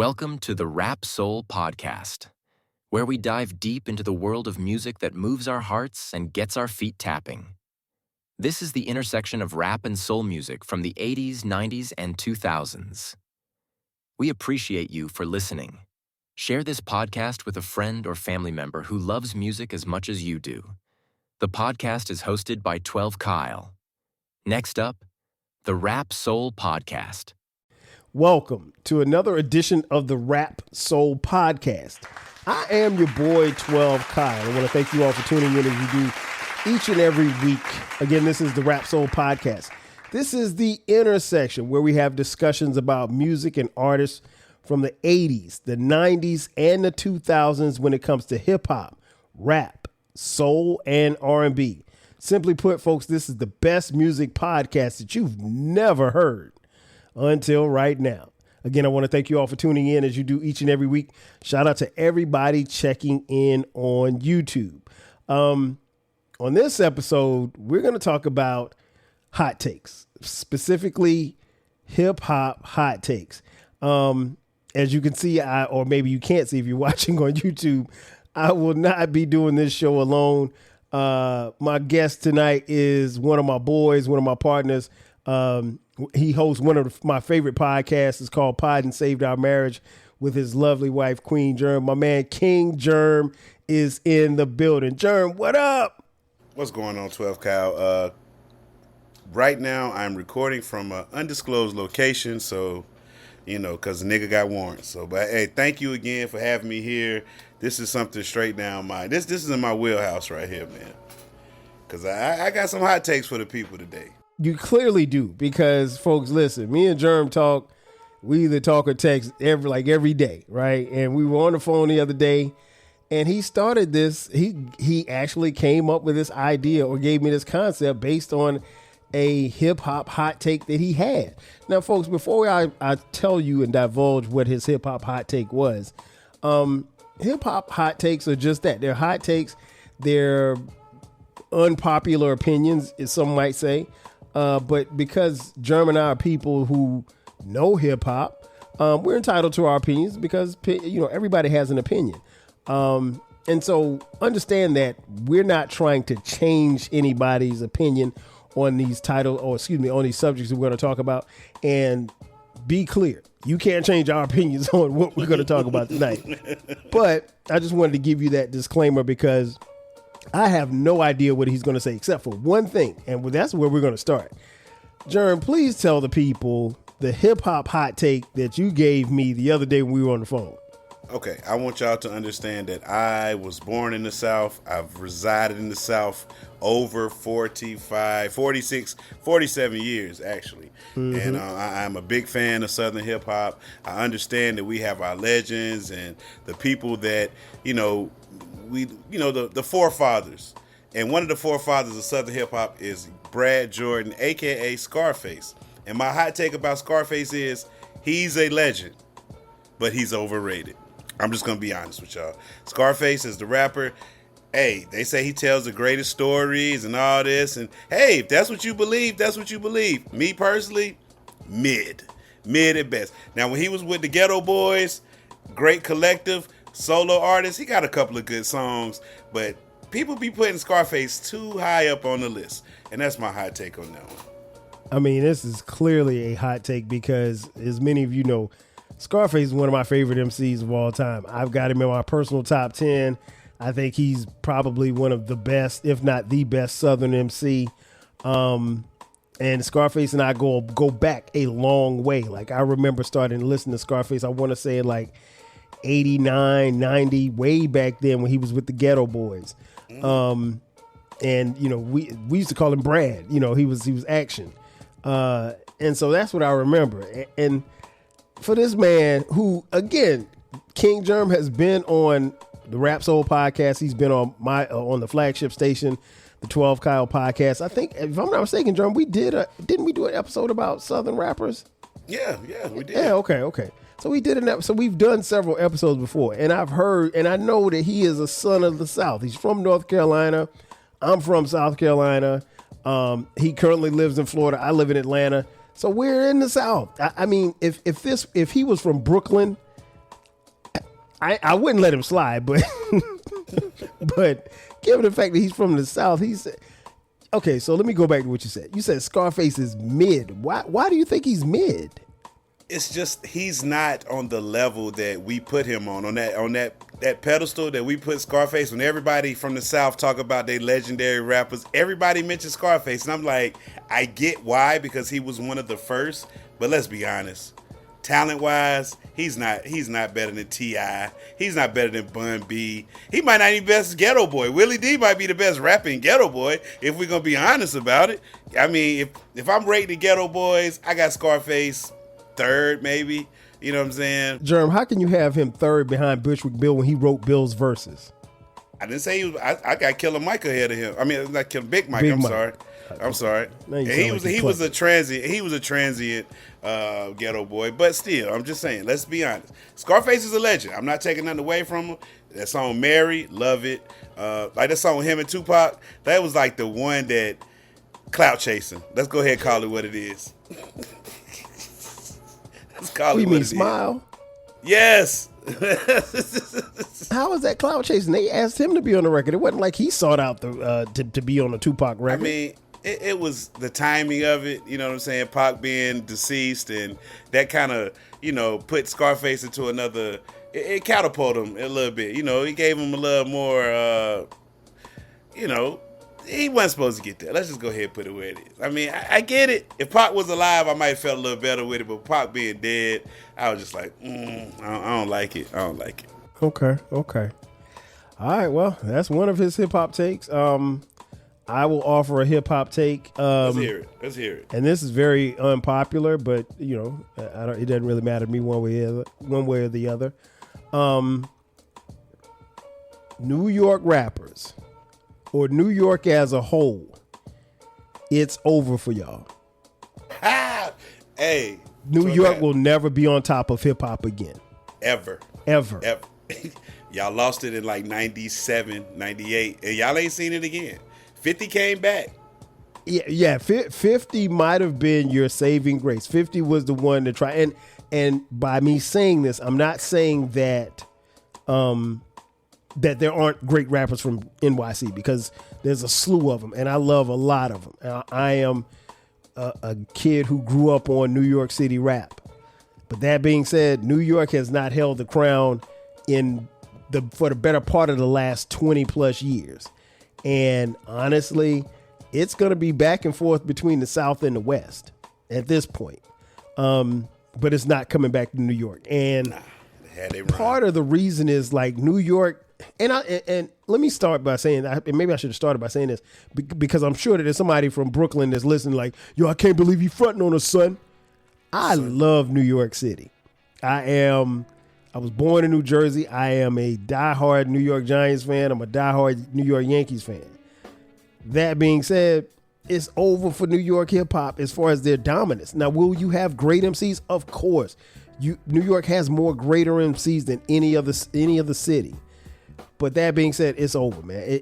Welcome to the Rap Soul Podcast, where we dive deep into the world of music that moves our hearts and gets our feet tapping. This is the intersection of rap and soul music from the 80s, 90s, and 2000s. We appreciate you for listening. Share this podcast with a friend or family member who loves music as much as you do. The podcast is hosted by 12 Kyle. Next up, the Rap Soul Podcast. Welcome to another edition of the Rap Soul Podcast. I am your boy, 12 Kyle. I want to thank you all for tuning in as you do each and every week. Again, this is the Rap Soul Podcast. This is the intersection where we have discussions about music and artists from the 80s, the 90s, and the 2000s when it comes to hip-hop, rap, soul, and R&B. Simply put, folks, this is the best music podcast that you've never heard until right now. Again, I want to thank you all for tuning in as you do each and every week. Shout out to everybody checking in on YouTube. On this episode, we're going to talk about hot takes, specifically hip hop hot takes. As you can see, or maybe you can't see if you're watching on YouTube, I will not be doing this show alone. My guest tonight is one of my boys, one of my partners. He hosts one of my favorite podcasts. It's called Budden Saved Our Marriage with his lovely wife, Queen Jerm. My man, King Jerm, is in the building. Jerm, what up? What's going on, 12 Kyle? Right now, I'm recording from an undisclosed location, so, because the nigga got warrants. So, but hey, thank you again for having me here. This is something straight down this is in my wheelhouse right here, man. Because I got some hot takes for the people today. You clearly do, because folks, listen, me and Jerm talk. We either talk or text every day, right? And we were on the phone the other day, and he started this. He actually came up with this idea or gave me this concept based on a hip hop hot take that he had. Now, folks, before I tell you and divulge what his hip hop hot take was, hip hop hot takes are just that. They're hot takes. They're unpopular opinions, as some might say. But because Jerm and I are people who know hip hop, we're entitled to our opinions because, everybody has an opinion. And so understand that we're not trying to change anybody's opinion on these on these subjects that we're going to talk about. And be clear, you can't change our opinions on what we're going to talk about tonight. But I just wanted to give you that disclaimer because I have no idea what he's going to say except for one thing, and that's where we're going to start. Jerm, please tell the people the hip-hop hot take that you gave me the other day when we were on the phone. Okay, I want y'all to understand that I was born in the South. I've resided in the South over 46, 47 years, actually. Mm-hmm. And I'm a big fan of Southern hip-hop. I understand that we have our legends and the people that, the forefathers. And one of the forefathers of Southern hip-hop is Brad Jordan, a.k.a. Scarface. And my hot take about Scarface is he's a legend, but he's overrated. I'm just going to be honest with y'all. Scarface is the rapper. Hey, they say he tells the greatest stories and all this. And hey, if that's what you believe, that's what you believe. Me personally, mid at best. Now, when he was with the Ghetto Boys, great collective, solo artist, he got a couple of good songs. But people be putting Scarface too high up on the list. And that's my hot take on that one. I mean, this is clearly a hot take because, as many of you know, Scarface is one of my favorite MCs of all time. I've got him in my personal top 10. I think he's probably one of the best, if not the best, Southern MC. And Scarface and I go back a long way. Like, I remember starting to listen to Scarface, I want to say like 89, 90, way back then when he was with the Ghetto Boys. And, we used to call him Brad. He was action. And so that's what I remember. And for this man who, again, King Jerm has been on the Rap Soul Podcast. He's been on the flagship station, the 12 Kyle Podcast. I think, if I'm not mistaken, Jerm, didn't we do an episode about Southern rappers? Yeah, we did. Yeah, okay. So we did an episode. We've done several episodes before, and I've heard, and I know that he is a son of the South. He's from North Carolina. I'm from South Carolina. He currently lives in Florida. I live in Atlanta. So we're in the South. I mean, if he was from Brooklyn, I wouldn't let him slide, but but given the fact that he's from the South, he's okay. So let me go back to what you said. You said Scarface is mid. Why do you think he's mid? It's just he's not on the level that we put him on that pedestal that we put Scarface. When everybody from the South talk about their legendary rappers, everybody mentions Scarface, and I'm like, I get why, because he was one of the first. But let's be honest, talent wise, he's not better than T.I. He's not better than Bun B. He might not even be the best Ghetto Boy. Willie D might be the best rapping Ghetto Boy if we're gonna be honest about it. I mean, if I'm rating the Ghetto Boys, I got Scarface third, maybe. You know what I'm saying? Jerm, how can you have him third behind Bushwick Bill when he wrote Bill's verses? I didn't say he was. I got Killer Mike ahead of him. I mean, not Killer Big Mike. I'm sorry. And he was a transient Ghetto Boy, but still, I'm just saying. Let's be honest. Scarface is a legend. I'm not taking nothing away from him. That song "Mary," love it. Like that song with him and Tupac. That was like the one that clout chasing. Let's go ahead and call it what it is. You mean Smile? Yes. How is that cloud chasing? They asked him to be on the record. It wasn't like he sought out to be on the Tupac record. I mean, it was the timing of it. You know what I'm saying? Pac being deceased, and that kind of, put Scarface into another. It catapulted him a little bit. He gave him a little more. He wasn't supposed to get there. Let's just go ahead and put it where it is. I mean, I get it. If Pac was alive, I might have felt a little better with it. But Pac being dead, I was just like, I don't like it. I don't like it. Okay. All right, well, that's one of his hip-hop takes. I will offer a hip-hop take. Let's hear it. And this is very unpopular, but, it doesn't really matter to me one way or the other. New York rappers, or New York as a whole, it's over for y'all. Hey. New York will never be on top of hip-hop again. Ever. Y'all lost it in like 97, 98, and y'all ain't seen it again. 50 came back. Yeah. 50 might have been your saving grace. 50 was the one to try. And by me saying this, I'm not saying that that there aren't great rappers from NYC, because there's a slew of them, and I love a lot of them. I am a kid who grew up on New York City rap. But that being said, New York has not held the crown for the better part of the last 20 plus years. And honestly, it's going to be back and forth between the South and the West at this point. But it's not coming back to New York. And part of the reason is like New York. And let me start by saying, maybe I should have started by saying this, because I'm sure that there's somebody from Brooklyn that's listening like, yo, I can't believe you fronting on us, son. I love New York City. I was born in New Jersey. I am a diehard New York Giants fan. I'm a diehard New York Yankees fan. That being said, it's over for New York hip hop as far as their dominance. Now, will you have great MCs? Of course. New York has more greater MCs than any other city. But that being said, it's over, man.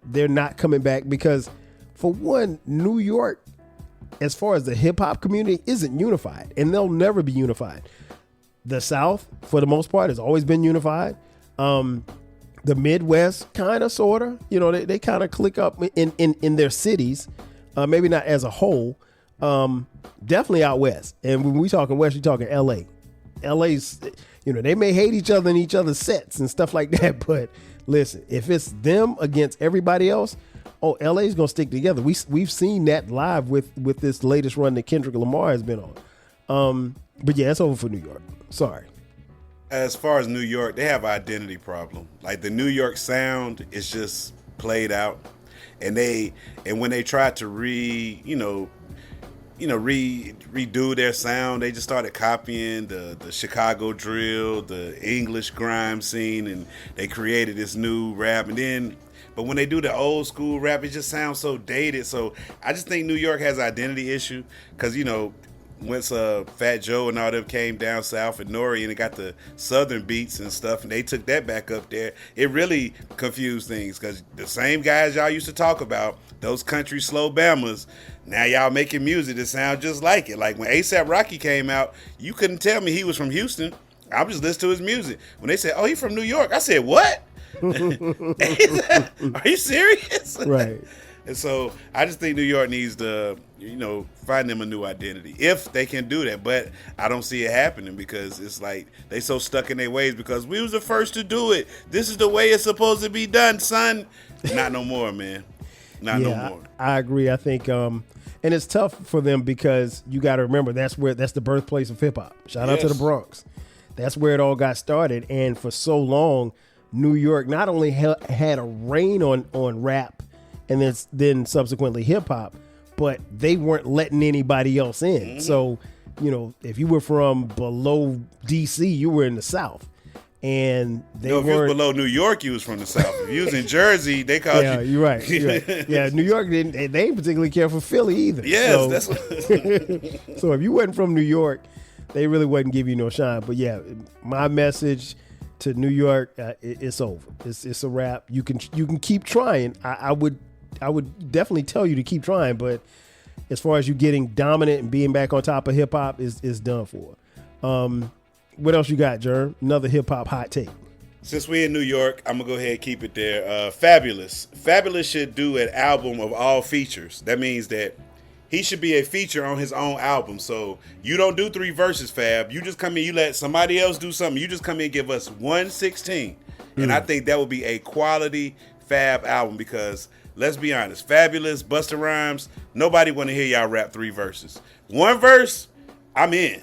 They're not coming back because, for one, New York, as far as the hip hop community, isn't unified, and they'll never be unified. The South, for the most part, has always been unified. The Midwest, kind of, sort of, they kind of click up in their cities, maybe not as a whole. Definitely out west, and when we talking west, we talking L.A. LA's, they may hate each other in each other's sets and stuff like that, but listen, if it's them against everybody else, LA's gonna stick together. We've seen that live with this latest run that Kendrick Lamar has been on. But yeah, it's over for New York. Sorry. As far as New York, they have an identity problem. Like the New York sound is just played out, and when they tried to redo their sound, they just started copying the Chicago drill, the English grime scene, and they created this new rap. But when they do the old school rap, it just sounds so dated. So I just think New York has an identity issue, because once Fat Joe and all them came down south and Nori, and they got the southern beats and stuff, and they took that back up there, it really confused things, because the same guys y'all used to talk about, those country slow bammers, now y'all making music that sound just like it. Like when A$AP Rocky came out, you couldn't tell me he was from Houston. I'm just listening to his music. When they said, "Oh, he from New York," I said, "What? Are you serious?" Right. And so I just think New York needs to, find them a new identity if they can do that. But I don't see it happening because it's like they so stuck in their ways because we was the first to do it. This is the way it's supposed to be done, son. Not no more, man. Not no more. I agree. I think, and it's tough for them because you got to remember that's the birthplace of hip hop. Shout out to the Bronx. That's where it all got started. And for so long, New York not only had a reign on rap and then subsequently hip hop, but they weren't letting anybody else in. Mm-hmm. So, if you were from below DC, you were in the South. And if you was below New York, you was from the South. If you was in Jersey, they called you. You're right. Yeah, New York they didn't particularly care for Philly either. Yes, so, so if you wasn't from New York, they really wouldn't give you no shine. But yeah, my message to New York, it's over. It's a wrap. You can keep trying. I would definitely tell you to keep trying, but as far as you getting dominant and being back on top of hip hop is done for. What else you got, Jerm? Another hip hop hot take. Since we in New York, I'm gonna go ahead and keep it there. Fabulous should do an album of all features. That means that he should be a feature on his own album. So you don't do 3 verses, Fab. You just come in, you let somebody else do something. You just come in and give us 1/16. And I think that would be a quality Fab album because let's be honest, Fabulous, Busta Rhymes, nobody want to hear y'all rap 3 verses. 1 verse, I'm in.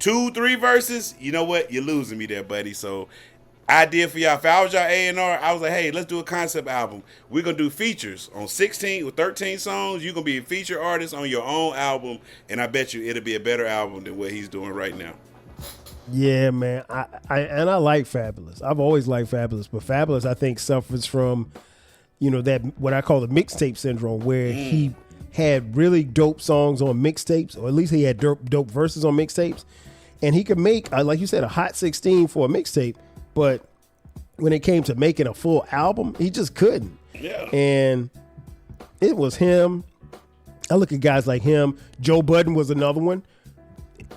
2, 3 verses, you know what? You're losing me there, buddy. So idea for y'all. If I was y'all A&R, I was like, hey, let's do a concept album. We're going to do features on 16 or 13 songs. You're going to be a feature artist on your own album, and I bet you it'll be a better album than what he's doing right now. Yeah, man. I like Fabulous. I've always liked Fabulous, but Fabulous, I think, suffers from, that what I call the mixtape syndrome, where he had really dope songs on mixtapes, or at least he had dope verses on mixtapes. And he could make, like you said, a hot 16 for a mixtape, but when it came to making a full album, he just couldn't. Yeah. And it was him. I look at guys like him. Joe Budden was another one.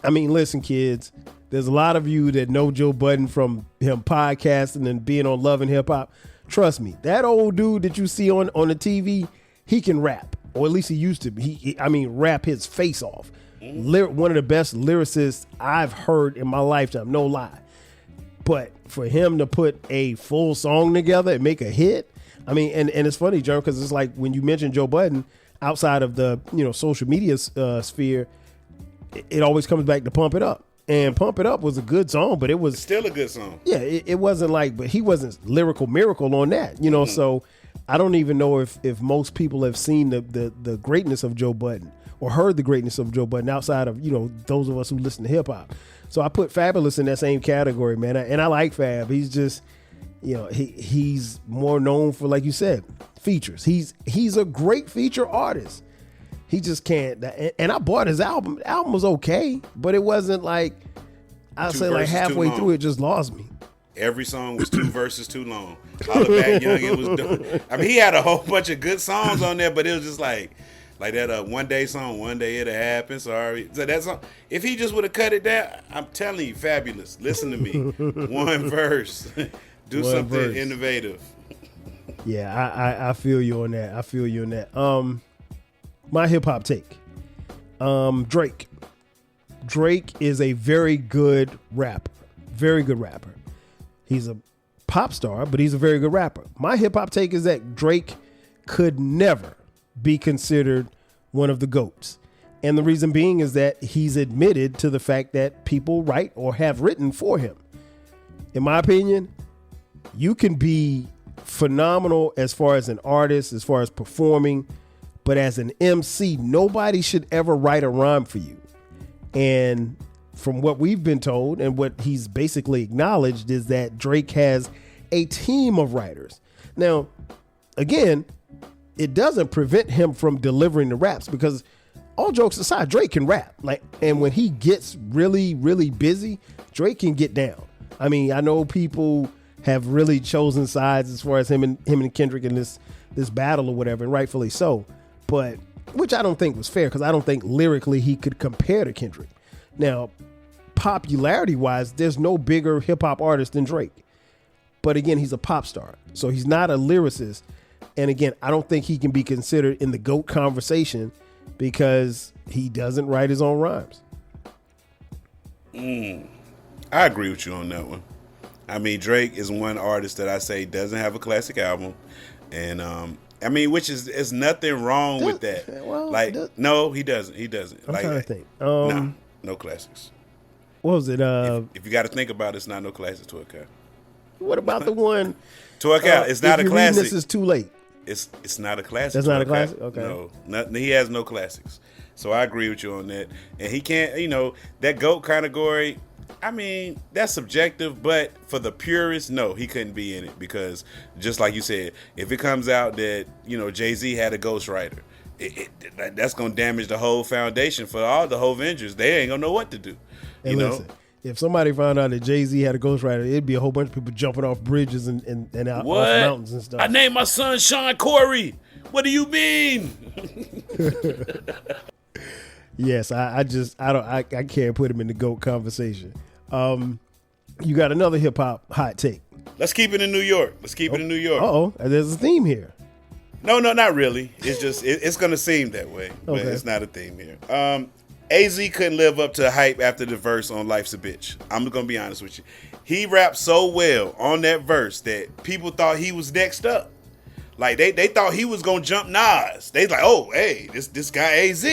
I mean, listen, kids, there's a lot of you that know Joe Budden from him podcasting and being on Love and Hip Hop. Trust me, that old dude that you see on the TV, he can rap, or at least he used to. He rap his face off. One of the best lyricists I've heard in my lifetime, no lie. But for him to put a full song together and make a hit, I mean, and it's funny, Jerm, because it's like when you mention Joe Budden, outside of the social media sphere, it always comes back to Pump It Up. And Pump It Up was a good song, but it was still a good song. Yeah, it wasn't like, but he wasn't lyrical miracle on that, So I don't even know if most people have seen the greatness of Joe Budden or heard the greatness of Joe Budden outside of those of us who listen to hip hop. So I put Fabulous in that same category, man. And I like Fab. He's just, he's more known for, like you said, features. He's a great feature artist. He just can't. And I bought his album. The album was okay, but it wasn't like, I'd say like halfway through it just lost me. Every song was 2 verses too long. Holla Back Young, it was dope. I mean, he had a whole bunch of good songs on there, but it was just like that One Day song, One Day It'll Happen. Sorry. So that song, if he just would have cut it down, I'm telling you, Fabulous. Listen to me. 1 verse. Do something innovative. Yeah, I feel you on that. My hip hop take. Drake. Drake is a very good rapper. Very good rapper. He's a pop star, but he's a very good rapper. My hip hop take is that Drake could never be considered one of the GOATs. And the reason being is that he's admitted to the fact that people write or have written for him. In my opinion, you can be phenomenal as far as an artist, as far as performing, but as an MC, nobody should ever write a rhyme for you. And from what we've been told and what he's basically acknowledged is that Drake has a team of writers. Now, again, it doesn't prevent him from delivering the raps because all jokes aside, Drake can rap. And when he gets really, really busy, Drake can get down. I mean, I know people have really chosen sides as far as him and Kendrick in this battle or whatever, and rightfully so. But which I don't think was fair because I don't think lyrically he could compare to Kendrick. Now, popularity wise, there's no bigger hip hop artist than Drake. But again, he's a pop star, so he's not a lyricist. And again, I don't think he can be considered in the GOAT conversation because he doesn't write his own rhymes. I agree with you on that one. I mean, Drake is one artist that I say doesn't have a classic album. And, I mean, which is nothing wrong with that. Well, like, no, he doesn't. He doesn't. I'm like, trying to think. No classics. What was it? If you got to think about it, it's not no classic to a cat. What about the one? To a cat, it's not a classic. This is too late. It's not a classic. That's not a classic? Okay. No, he has no classics. So I agree with you on that. And he can't, that GOAT category, I mean, that's subjective, but for the purists, no, he couldn't be in it because just like you said, if it comes out that, Jay-Z had a ghostwriter, that's going to damage the whole foundation for all the whole Avengers. They ain't going to know what to do. And listen, if somebody found out that Jay-Z had a ghostwriter, it'd be a whole bunch of people jumping off bridges and out off mountains and stuff. I named my son Sean Corey. What do you mean? Yes, I can't put him in the GOAT conversation. You got another hip hop hot take. Let's keep it in New York. Uh-oh, there's a theme here. No, not really. It's just it's gonna seem that way, but it's not a theme here. AZ couldn't live up to hype after the verse on Life's a Bitch. I'm gonna be honest with you. He rapped so well on that verse that people thought he was next up. Like they thought he was gonna jump Nas. They like, oh, hey, this guy AZ.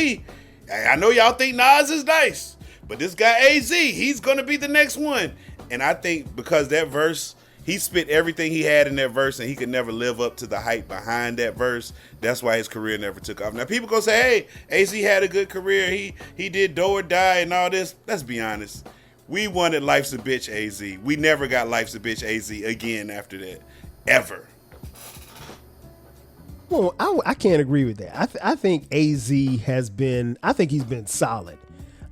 I know y'all think Nas is nice, but this guy AZ, he's gonna be the next one. And I think because that verse, he spit everything he had in that verse, and he could never live up to the hype behind that verse. That's why his career never took off. Now people gonna say, hey, AZ had a good career. He did Do or Die and all this. Let's be honest. We wanted Life's a Bitch AZ. We never got Life's a Bitch AZ again after that, ever. Well, I can't agree with that. I think AZ he's been solid.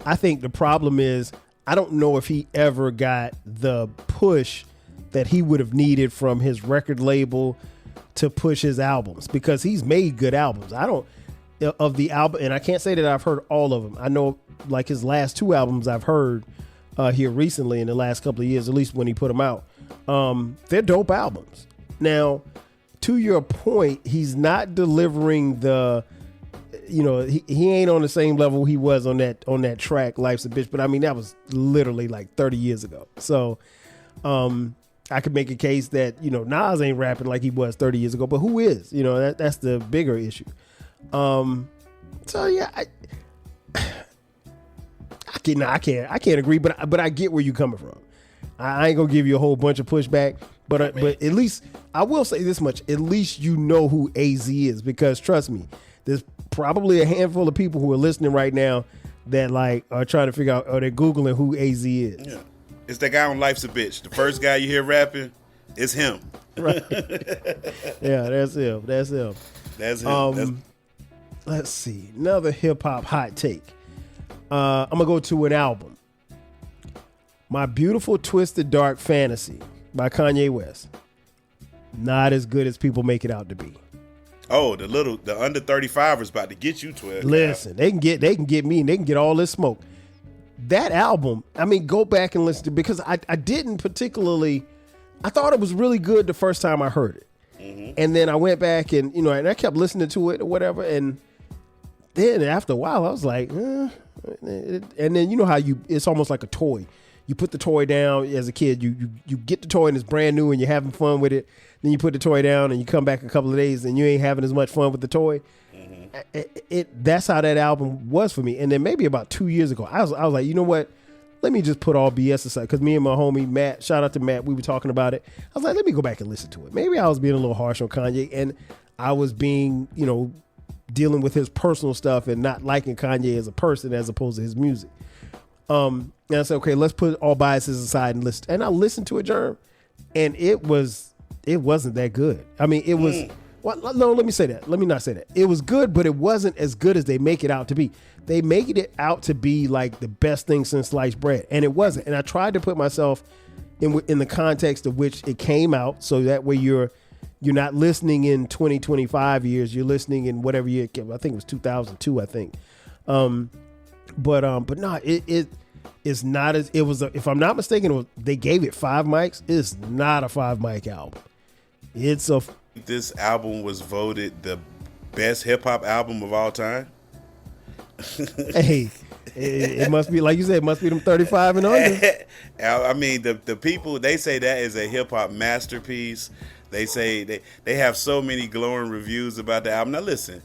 I think the problem is I don't know if he ever got the push that he would have needed from his record label to push his albums because he's made good albums. Of the album, and I can't say that I've heard all of them. I know like his last two albums I've heard here recently in the last couple of years, at least when he put them out. They're dope albums. Now, to your point, he's not delivering he ain't on the same level he was on that track, Life's a Bitch. But I mean, that was literally like 30 years ago. So I could make a case that, Nas ain't rapping like he was 30 years ago, but who is? That's the bigger issue. So yeah, I can't agree, but I get where you're coming from. I ain't gonna give you a whole bunch of pushback, but at least I will say this much: at least you know who AZ is, because trust me, there's probably a handful of people who are listening right now that like are trying to figure out, or they're Googling who AZ is. Yeah, it's that guy on Life's a Bitch. The first guy you hear rapping, it's him. Right? Yeah, that's him. That's him. Let's see, another hip hop hot take. I'm gonna go to an album. My Beautiful Twisted Dark Fantasy by Kanye West. Not as good as people make it out to be. Oh, the under 35ers about to get you 12. Listen, they can get me, and they can get all this smoke. That album, I mean, go back and listen to, because I didn't particularly, I thought it was really good the first time I heard it. Mm-hmm. And then I went back and, and I kept listening to it or whatever. And then after a while, I was like, and then you know how it's almost like a toy. You put the toy down as a kid, you get the toy and it's brand new and you're having fun with it. Then you put the toy down and you come back a couple of days and you ain't having as much fun with the toy. Mm-hmm. That's how that album was for me. And then maybe about 2 years ago, I was like, you know what? Let me just put all BS aside. Because me and my homie Matt, shout out to Matt, we were talking about it. I was like, let me go back and listen to it. Maybe I was being a little harsh on Kanye, and I was being, dealing with his personal stuff and not liking Kanye as a person as opposed to his music. And I said, okay, let's put all biases aside and listen. And I listened to it, Jerm, and it wasn't that good. I mean, it was. Well, no, let me say that. Let me not say that. It was good, but it wasn't as good as they make it out to be. They make it out to be like the best thing since sliced bread, and it wasn't. And I tried to put myself in the context of which it came out, so that way you're not listening in 20, 25 years. You're listening in whatever year. I think it was 2002. I think. But no, It's not as it was. If I'm not mistaken, they gave it 5 mics. It's not a 5 mic album. It's a. This album was voted the best hip hop album of all time. Hey, it must be like you said. It must be them 35 and under. I mean, the people, they say that is a hip hop masterpiece. They say they have so many glowing reviews about the album. Now listen,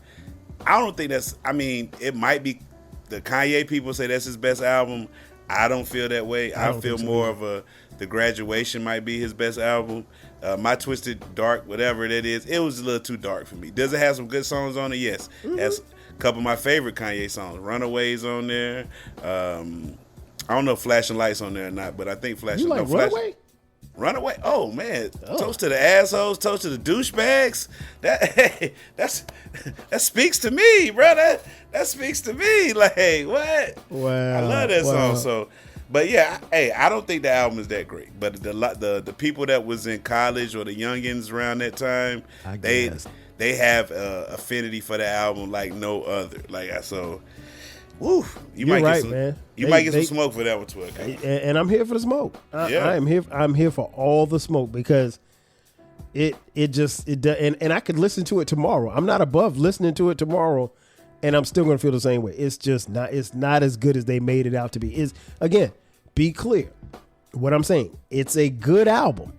I don't think that's. I mean, it might be. The Kanye people say that's his best album. I don't feel that way. I feel more of The Graduation might be his best album. My Twisted Dark, whatever that is, it was a little too dark for me. Does it have some good songs on it? Yes. Mm-hmm. Has a couple of my favorite Kanye songs. Runaways on there. I don't know if Flashing Lights on there or not, but I think Flashing Lights. You like Runaway? Runaway? Oh man! Oh. Toast to the assholes, toast to the douchebags. That speaks to me, bro. That speaks to me. Like, what? Wow! I love that song. So, but yeah, I don't think the album is that great. But the people that was in college or the youngins around that time, they have affinity for the album like no other. Like so. Woo! You might get some smoke for that one, too. And I'm here for the smoke. I am here. I'm here for all the smoke because it and I could listen to it tomorrow. I'm not above listening to it tomorrow, and I'm still gonna feel the same way. It's just not. It's not as good as they made it out to be. Is again, be clear. What I'm saying, it's a good album.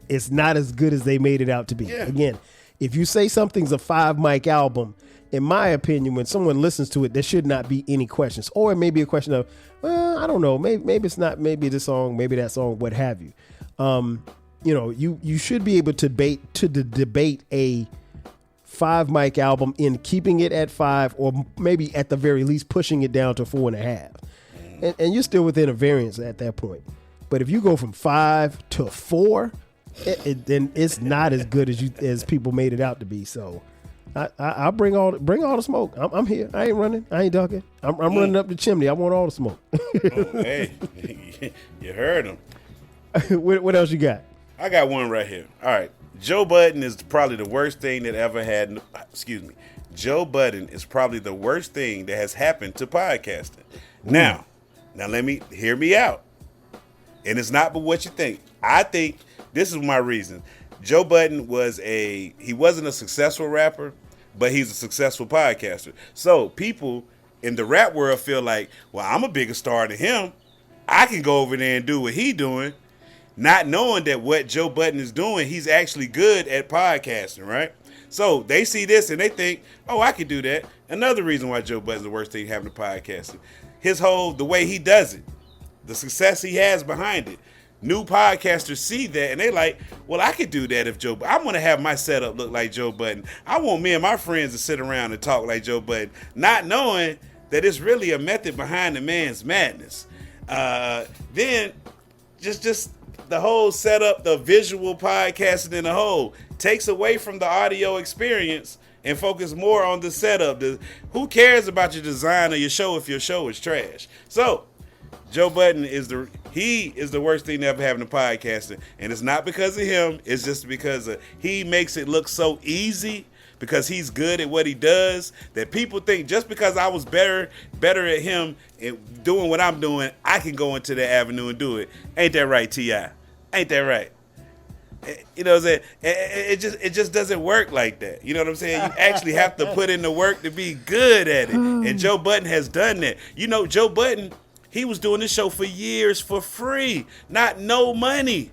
It's not as good as they made it out to be. Yeah. Again, if you say something's a 5 mic album, in my opinion, when someone listens to it, there should not be any questions. Or it may be a question of, well, I don't know, maybe it's not, maybe this song, maybe that song, what have you. You should be able to debate a 5 mic album in keeping it at 5, or maybe at the very least pushing it down to 4.5. And you're still within a variance at that point. But if you go from 5 to 4, then it's not as good as people made it out to be. So I'll bring all the smoke. I'm here. I ain't running. I ain't ducking. I'm running up the chimney. I want all the smoke. Hey, you heard him. What else you got? I got one right here. All right. Joe Budden is probably the worst thing that ever had. Excuse me. Joe Budden is probably the worst thing that has happened to podcasting. Now hear me out. And it's not but what you think. I think this is my reason. Joe Budden he wasn't a successful rapper, but he's a successful podcaster. So people in the rap world feel like, well, I'm a bigger star than him. I can go over there and do what he's doing, not knowing that what Joe Budden is doing, he's actually good at podcasting, right? So they see this and they think, oh, I could do that. Another reason why Joe Budden's the worst thing having to podcasting. The way he does it, the success he has behind it. New podcasters see that and they like, well, I could do that if I want to have my setup look like Joe Budden. I want me and my friends to sit around and talk like Joe Budden, not knowing that it's really a method behind the man's madness. Then just the whole setup, the visual podcasting in the whole takes away from the audio experience and focus more on the setup. Who cares about your design or your show if your show is trash? So Joe Budden is the worst thing to ever happen to podcasting. And it's not because of him. It's just because he makes it look so easy because he's good at what he does that people think just because I was better at him and doing what I'm doing, I can go into that avenue and do it. Ain't that right, T.I.? Ain't that right? You know what I'm saying? It just doesn't work like that. You know what I'm saying? You actually have to put in the work to be good at it. And Joe Budden has done that. You know, Joe Budden, he was doing this show for years for free, not no money.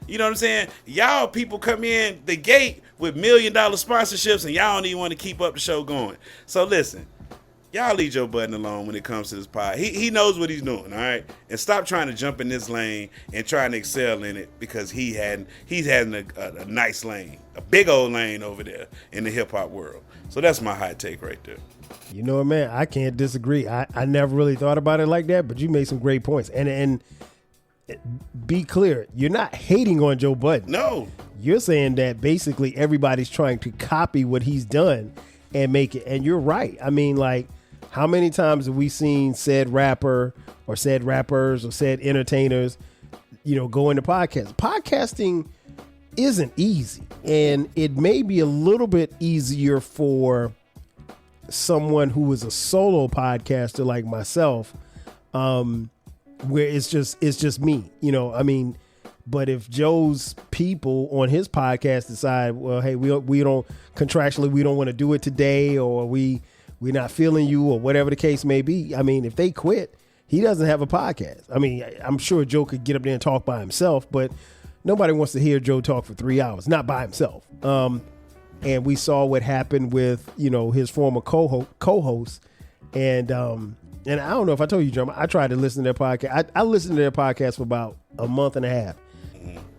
You know what I'm saying? Y'all people come in the gate with $1 million sponsorships and y'all don't even want to keep up the show going. So listen, y'all leave Joe Budden alone when it comes to this pod. He knows what he's doing, all right? And stop trying to jump in this lane and trying to excel in it because he's having a nice lane, a big old lane over there in the hip hop world. So that's my hot take right there. You know what, man? I can't disagree. I never really thought about it like that, but you made some great points. And be clear, you're not hating on Joe Budden. No. You're saying that basically everybody's trying to copy what he's done and make it. And you're right. I mean, like, how many times have we seen said rapper or said rappers or said entertainers, go into podcasts? Podcasting isn't easy. And it may be a little bit easier for someone who is a solo podcaster like myself, where it's just me, you know. I mean, but if Joe's people on his podcast decide, well, hey, we don't contractually, we don't want to do it today, or we're not feeling you, or whatever the case may be. I mean, if they quit, he doesn't have a podcast. I mean, I'm sure Joe could get up there and talk by himself, but nobody wants to hear Joe talk for 3 hours, not by himself. And we saw what happened with, you know, his former co-host. And I don't know if I told you, Jerm, I tried to listen to their podcast. I listened to their podcast for about a month and a half.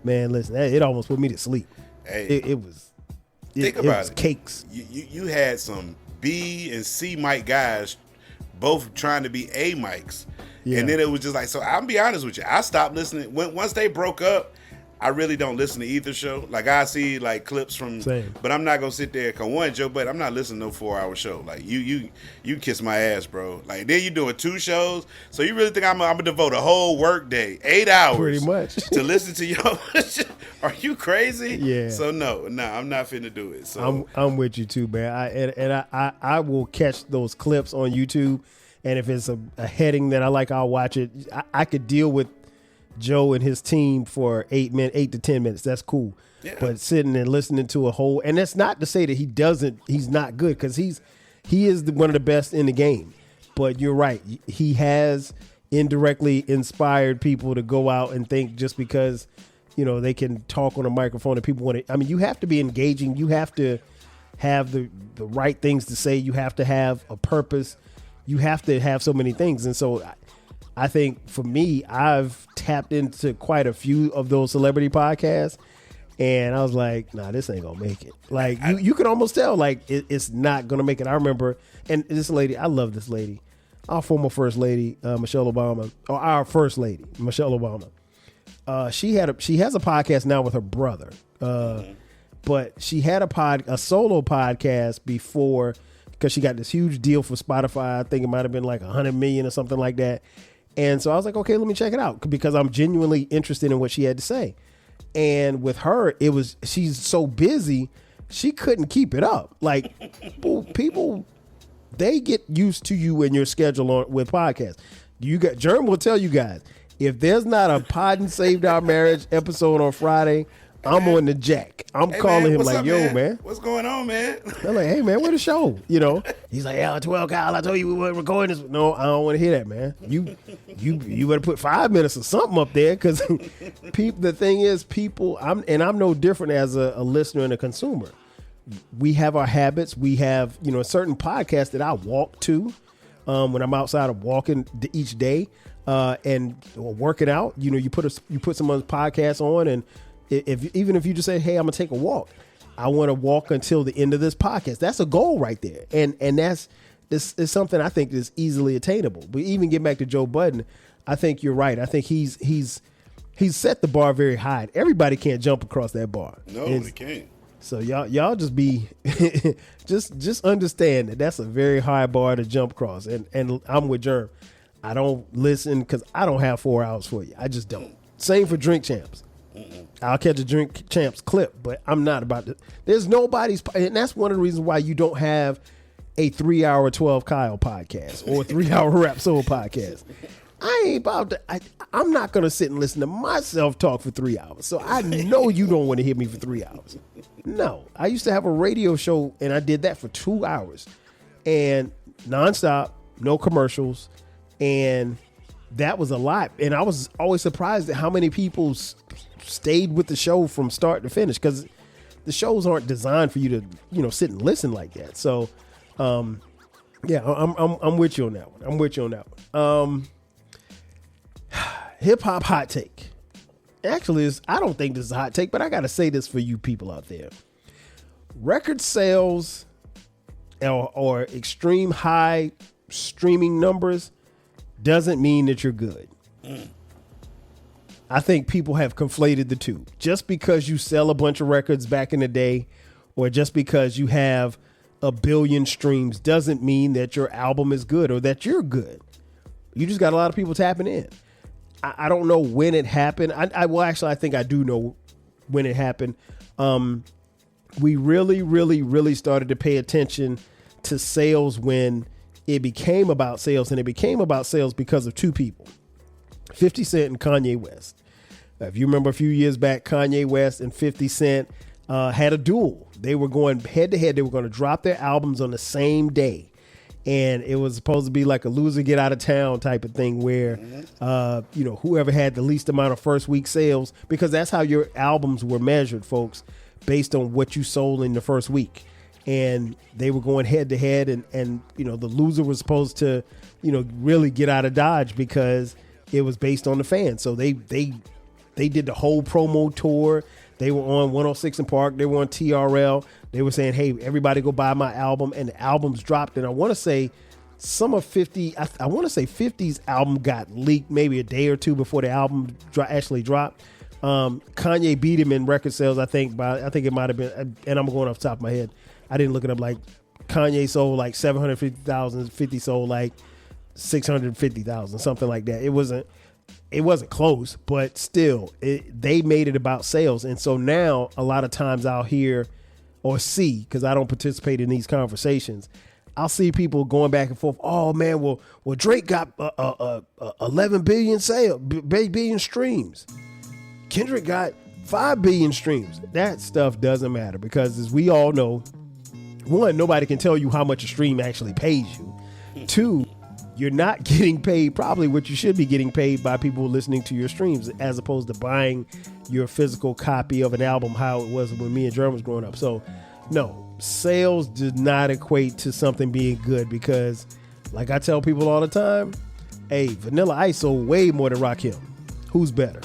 Man, listen, it almost put me to sleep. Hey, it was cakes. You had some B and C mic guys both trying to be A mics. Yeah. And then it was just like, so I'll be honest with you, I stopped listening. Once they broke up, I really don't listen to either show. Like, I see like clips from, Same. But I'm not gonna sit there. Cause one, Joe, but I'm not listening to no 4-hour show. Like you kiss my ass, bro. Like then you doing 2 shows, so you really think I'm gonna devote a whole work day, 8 hours, pretty much, to listen to your? Are you crazy? Yeah. So no, I'm not finna do it. So I'm with you too, man. I will catch those clips on YouTube, and if it's a heading that I like, I'll watch it. I could deal with Joe and his team for 8 to 10 minutes. That's cool. Yeah. But sitting and listening to a whole, and that's not to say that he's not good, because he is one of the best in the game. But you're right. He has indirectly inspired people to go out and think just because, you know, they can talk on a microphone and people want to, I mean, you have to be engaging. You have to have the right things to say. You have to have a purpose. You have to have so many things. And so I think for me, I've tapped into quite a few of those celebrity podcasts, and I was like, nah, this ain't gonna make it. Like you can almost tell, like it's not gonna make it. I remember, and this lady, I love this lady, our former first lady, Michelle Obama, or our first lady, Michelle Obama. She has a podcast now with her brother, but she had a solo podcast before, because she got this huge deal for Spotify. I think it might have been like 100 million or something like that. And so I was like, okay, let me check it out, because I'm genuinely interested in what she had to say. And with her, she's so busy, she couldn't keep it up. Like people, they get used to you and your schedule with podcasts. Jerm will tell you guys, if there's not a Pod and Saved Our Marriage episode on Friday, I'm on the jack. I'm calling him like, yo, man. What's going on, man? I'm like, hey, man, where the show? You know? He's like, yeah, 12, Kyle, I told you we weren't recording this. No, I don't want to hear that, man. You better put 5 minutes or something up there, because the thing is, people, I'm no different as a listener and a consumer. We have our habits. We have, you know, certain podcasts that I walk to when I'm outside of walking each day and working out. You know, you put someone's podcast on, and even if you just say, hey, I'm gonna take a walk, I want to walk until the end of this podcast. That's a goal right there, and that's this is something I think is easily attainable. But even get back to Joe Budden, I think you're right. I think he's set the bar very high. Everybody can't jump across that bar. No, they can't. So y'all just be just understand that that's a very high bar to jump across. And I'm with Jerm. I don't listen because I don't have 4 hours for you. I just don't. Same for Drink Champs. I'll catch a Drink Champs clip, but I'm not about to. There's nobody's, and that's one of the reasons why you don't have a 3-hour 12 Kyle podcast or a 3-hour Rap Soul podcast. I ain't about to. I'm not gonna sit and listen to myself talk for 3 hours. So I know you don't want to hear me for 3 hours. No, I used to have a radio show, and I did that for 2 hours, and nonstop, no commercials, and that was a lot. And I was always surprised at how many people stayed with the show from start to finish, because the shows aren't designed for you to, you know, sit and listen like that. So, yeah, I'm with you on that one. Hip hop hot take. Actually, I don't think this is a hot take, but I got to say this for you people out there. Record sales or extreme high streaming numbers doesn't mean that you're good. I think people have conflated the two. Just because you sell a bunch of records back in the day, or just because you have a billion streams, doesn't mean that your album is good or that you're good. You just got a lot of people tapping in. I don't know when it happened. I think I do know when it happened. We really started to pay attention to sales when it became about sales, and it became about sales because of two people. 50 Cent and Kanye West. If you remember a few years back, Kanye West and 50 Cent had a duel. They were going head to head. They were going to drop their albums on the same day. And it was supposed to be like a loser get out of town type of thing where, whoever had the least amount of first week sales, because that's how your albums were measured, folks, based on what you sold in the first week. And they were going head to head and the loser was supposed to, really get out of Dodge because it was based on the fans. So they did the whole promo tour. They were on 106 and Park. They were on TRL. They were saying, hey, everybody go buy my album. And the albums dropped. And I want to say some of 50, I want to say 50's album got leaked maybe a day or two before the album actually dropped. Kanye beat him in record sales, I think it might have been, and I'm going off the top of my head. I didn't look it up. Like Kanye sold like 750,000, 50 sold like 650,000, something like that. It wasn't close, but still, they made it about sales. And so now a lot of times I'll hear or see, because I don't participate in these conversations, I'll see people going back and forth. Oh man, well Drake got 11 billion billion streams. Kendrick got 5 billion streams. That stuff doesn't matter because, as we all know, one, nobody can tell you how much a stream actually pays you. Two, you're not getting paid probably what you should be getting paid by people listening to your streams, as opposed to buying your physical copy of an album, how it was when me and Jerm was growing up. So no, sales did not equate to something being good because, like I tell people all the time, hey, Vanilla Ice sold way more than Rakim. Who's better?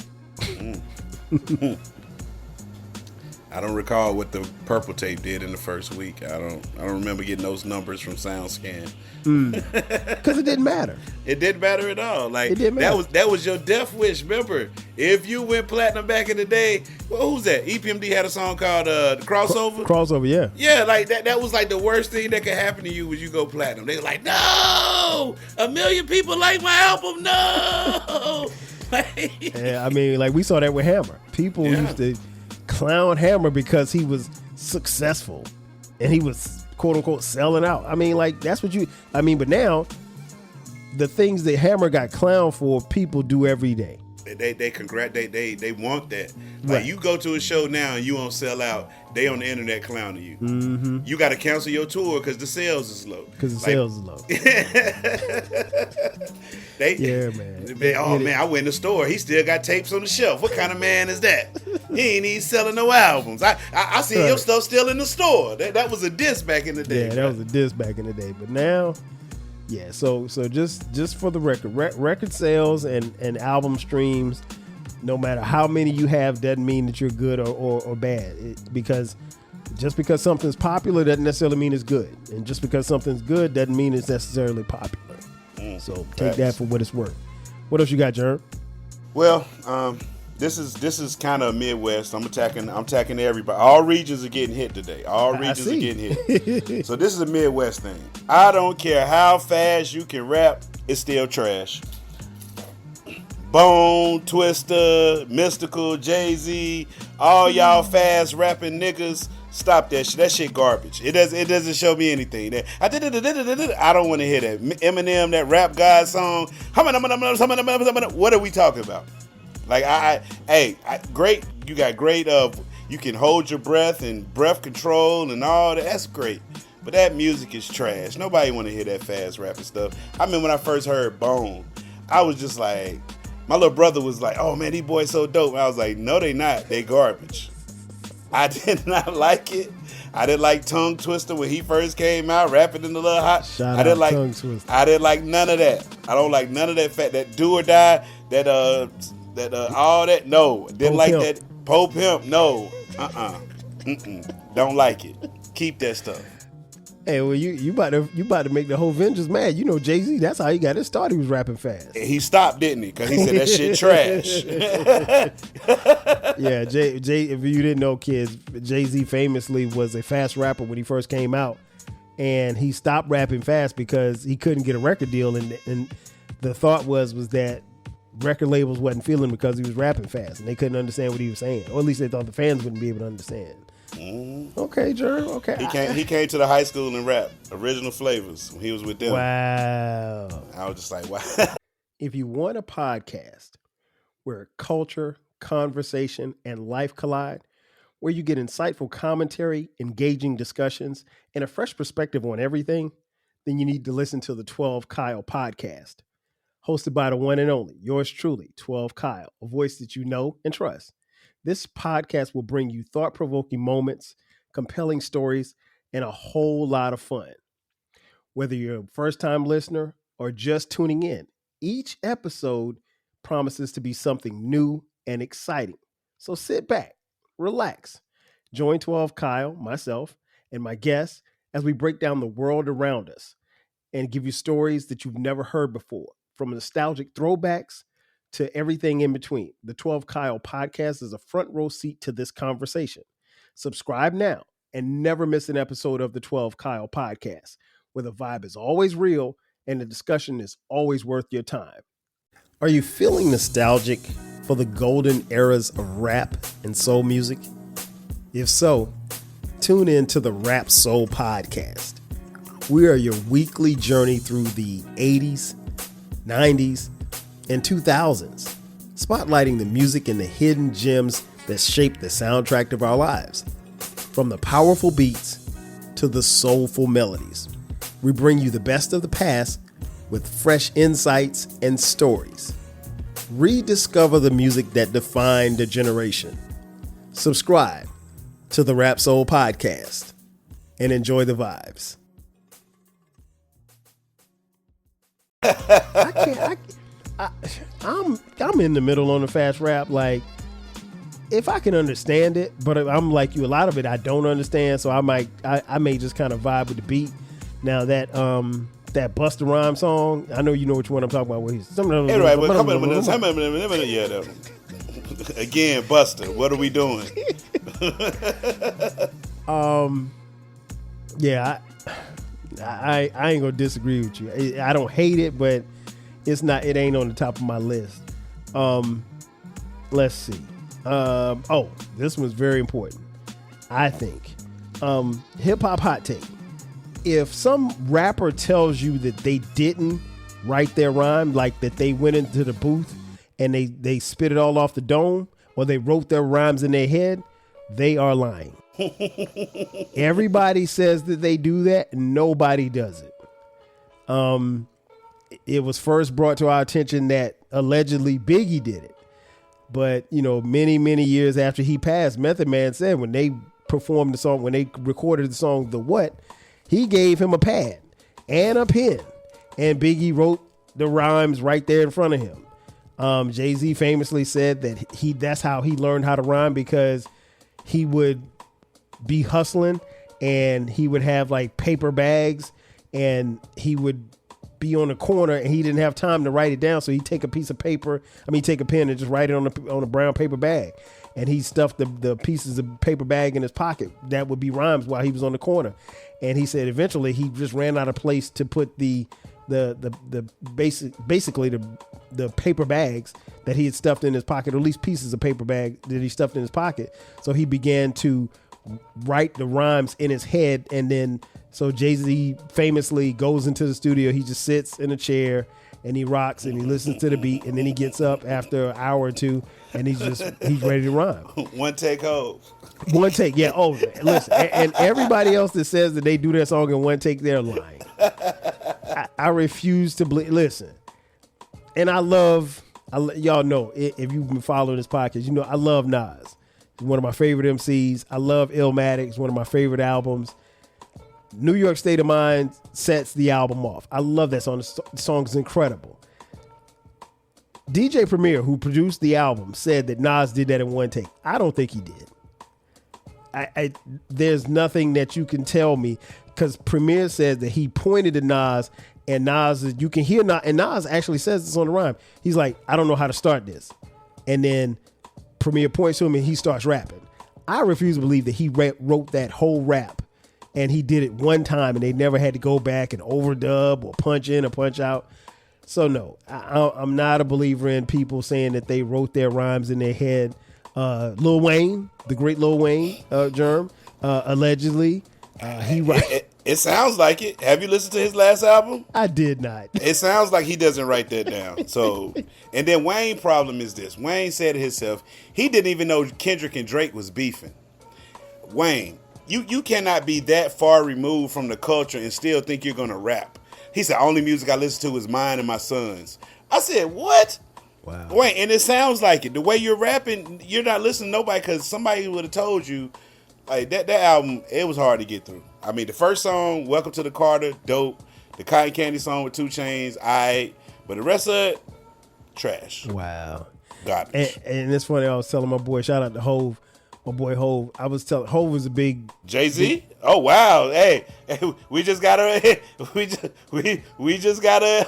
I don't recall what the Purple Tape did in the first week. I don't remember getting those numbers from SoundScan. Because it didn't matter. It didn't matter at all. Like it didn't matter. That was your death wish. Remember, if you went platinum back in the day, well, who's that? EPMD had a song called the Crossover. Crossover, yeah. Yeah, like that was like the worst thing that could happen to you was you go platinum. They were like, no, 1 million people like my album, no. Yeah, I mean, like we saw that with Hammer. People used to clown Hammer because he was successful and he was quote unquote selling out. I mean, like that's what but now the things that Hammer got clowned for, people do every day. They want that. Like Right. you go to a show now and you won't sell out, they on the internet clowning you. Mm-hmm. You got to cancel your tour because the sales is low. Sales is low. Yeah, man. I went in the store. He still got tapes on the shelf. What kind of man is that? He ain't even selling no albums. I see your stuff still in the store. That was a diss back in the day. Yeah, that was a diss back in the day. But now, yeah. So just for the record, record sales and album streams, no matter how many you have, doesn't mean that you're good or bad. Because just because something's popular doesn't necessarily mean it's good, and just because something's good doesn't mean it's necessarily popular. So take that for what it's worth. What else you got, Jerm? Well, this is kind of Midwest. I'm attacking everybody. All regions are getting hit today. All regions are getting hit. So this is a Midwest thing. I don't care how fast you can rap, it's still trash. Bone, Twista, Mystical, Jay-Z, all y'all fast rapping niggas, stop that shit. That shit garbage. It doesn't show me anything. I don't want to hear that. Eminem, that Rap God song. What are we talking about? Like great. You got great you can hold your breath and breath control and all that. That's great. But that music is trash. Nobody want to hear that fast rapping stuff. I mean, when I first heard Bone, I was just like, my little brother was like, oh man, these boys so dope. I was like, no, they not. They garbage. I did not like it. I didn't like Tongue Twister when he first came out, rapping in the little hot. I didn't like Tongue Twister. I didn't like none of that. I don't like none of that do or die, that all that. No, didn't Pope like Pimp. that Pope Pimp. No, don't like it. Keep that stuff. Hey, well, you about to make the whole Avengers mad. You know, Jay-Z, that's how he got his start. He was rapping fast. He stopped, didn't he? Because he said that shit trash. Yeah, Jay. If you didn't know, kids, Jay-Z famously was a fast rapper when he first came out, and he stopped rapping fast because he couldn't get a record deal, and the thought was that record labels wasn't feeling him because he was rapping fast, and they couldn't understand what he was saying, or at least they thought the fans wouldn't be able to understand. Okay, Jerm. Okay. He came to the high school and rapped Original Flavors when he was with them. Wow. I was just like, wow. If you want a podcast where culture, conversation, and life collide, where you get insightful commentary, engaging discussions, and a fresh perspective on everything, then you need to listen to the 12 Kyle podcast. Hosted by the one and only, yours truly, 12 Kyle, a voice that you know and trust. This podcast will bring you thought-provoking moments, compelling stories, and a whole lot of fun. Whether you're a first-time listener or just tuning in, each episode promises to be something new and exciting. So sit back, relax, join 12 Kyle, myself, and my guests as we break down the world around us and give you stories that you've never heard before, from nostalgic throwbacks to everything in between. The 12 Kyle podcast is a front row seat to this conversation. Subscribe now and never miss an episode of the 12 Kyle podcast, where the vibe is always real and the discussion is always worth your time. Are you feeling nostalgic for the golden eras of rap and soul music? If so, tune in to the Rap Soul podcast. We are your weekly journey through the 80s, 90s, and 2000s, spotlighting the music and the hidden gems that shape the soundtrack of our lives. From the powerful beats to the soulful melodies, we bring you the best of the past with fresh insights and stories. Rediscover the music that defined a generation. Subscribe to the Rap Soul podcast and enjoy the vibes. I'm in the middle on the fast rap. Like, if I can understand it, but I'm like you, a lot of it I don't understand, so I may just kind of vibe with the beat. Now that Busta Rhymes song, I know you know which one I'm talking about. Where he's again, Busta, what are we doing? Yeah, I ain't gonna disagree with you. I don't hate it, but it ain't on the top of my list. Let's see. This one's very important, I think. Hip hop hot take. If some rapper tells you that they didn't write their rhyme, like that they went into the booth and they spit it all off the dome, or they wrote their rhymes in their head, they are lying. Everybody says that they do that, and nobody does it. It was first brought to our attention that allegedly Biggie did it. But, many, many years after he passed, Method Man said when they performed the song, when they recorded the song, The What, he gave him a pad and a pen, and Biggie wrote the rhymes right there in front of him. Jay-Z famously said that that's how he learned how to rhyme, because he would be hustling and he would have like paper bags, and he would be on the corner and he didn't have time to write it down. So he'd take a piece of paper, take a pen and just write it on a brown paper bag. And he stuffed the pieces of paper bag in his pocket. That would be rhymes while he was on the corner. And he said eventually he just ran out of place to put the paper bags that he had stuffed in his pocket, or at least pieces of paper bag that he stuffed in his pocket. So he began to write the rhymes in his head. And then, so Jay-Z famously goes into the studio, he just sits in a chair and he rocks and he listens to the beat, and then he gets up after an hour or two and he's ready to rhyme. One take home. One take, yeah. Oh, listen, and everybody else that says that they do their song in one take, they're lying. I refuse to believe. Listen, and y'all know, if you've been following this podcast, I love Nas. He's one of my favorite MCs. I love Illmatic. It's one of my favorite albums. New York State of Mind sets the album off. I love that song. The song's incredible. DJ Premier, who produced the album, said that Nas did that in one take. I don't think he did. There's nothing that you can tell me, because Premier says that he pointed to Nas, and Nas, you can hear Nas, and Nas actually says this on the rhyme. He's like, I don't know how to start this. And then Premier points to him and he starts rapping. I refuse to believe that he wrote that whole rap and he did it one time and they never had to go back and overdub or punch in or punch out. So no, I'm not a believer in people saying that they wrote their rhymes in their head. Lil Wayne, the great Lil Wayne, Jerm, allegedly, he wrote. It sounds like it. Have you listened to his last album? I did not. It sounds like he doesn't write that down. So, and then Wayne's problem is this. Wayne said it himself. He didn't even know Kendrick and Drake was beefing. Wayne, you cannot be that far removed from the culture and still think you're going to rap. He said, only music I listen to is mine and my son's. I said, what? Wow. Wayne, and it sounds like it. The way you're rapping, you're not listening to nobody because somebody would have told you, like, that album, it was hard to get through. I mean, the first song, Welcome to the Carter, dope. The Cotton Candy song with 2 Chainz, aight. But the rest of it, trash. Wow. Garbage. And it's funny, I was telling my boy, shout out to Hove, my boy Hove. I was telling, Hove was a big... Jay-Z? Oh, wow. Hey, we just got to... We just got to...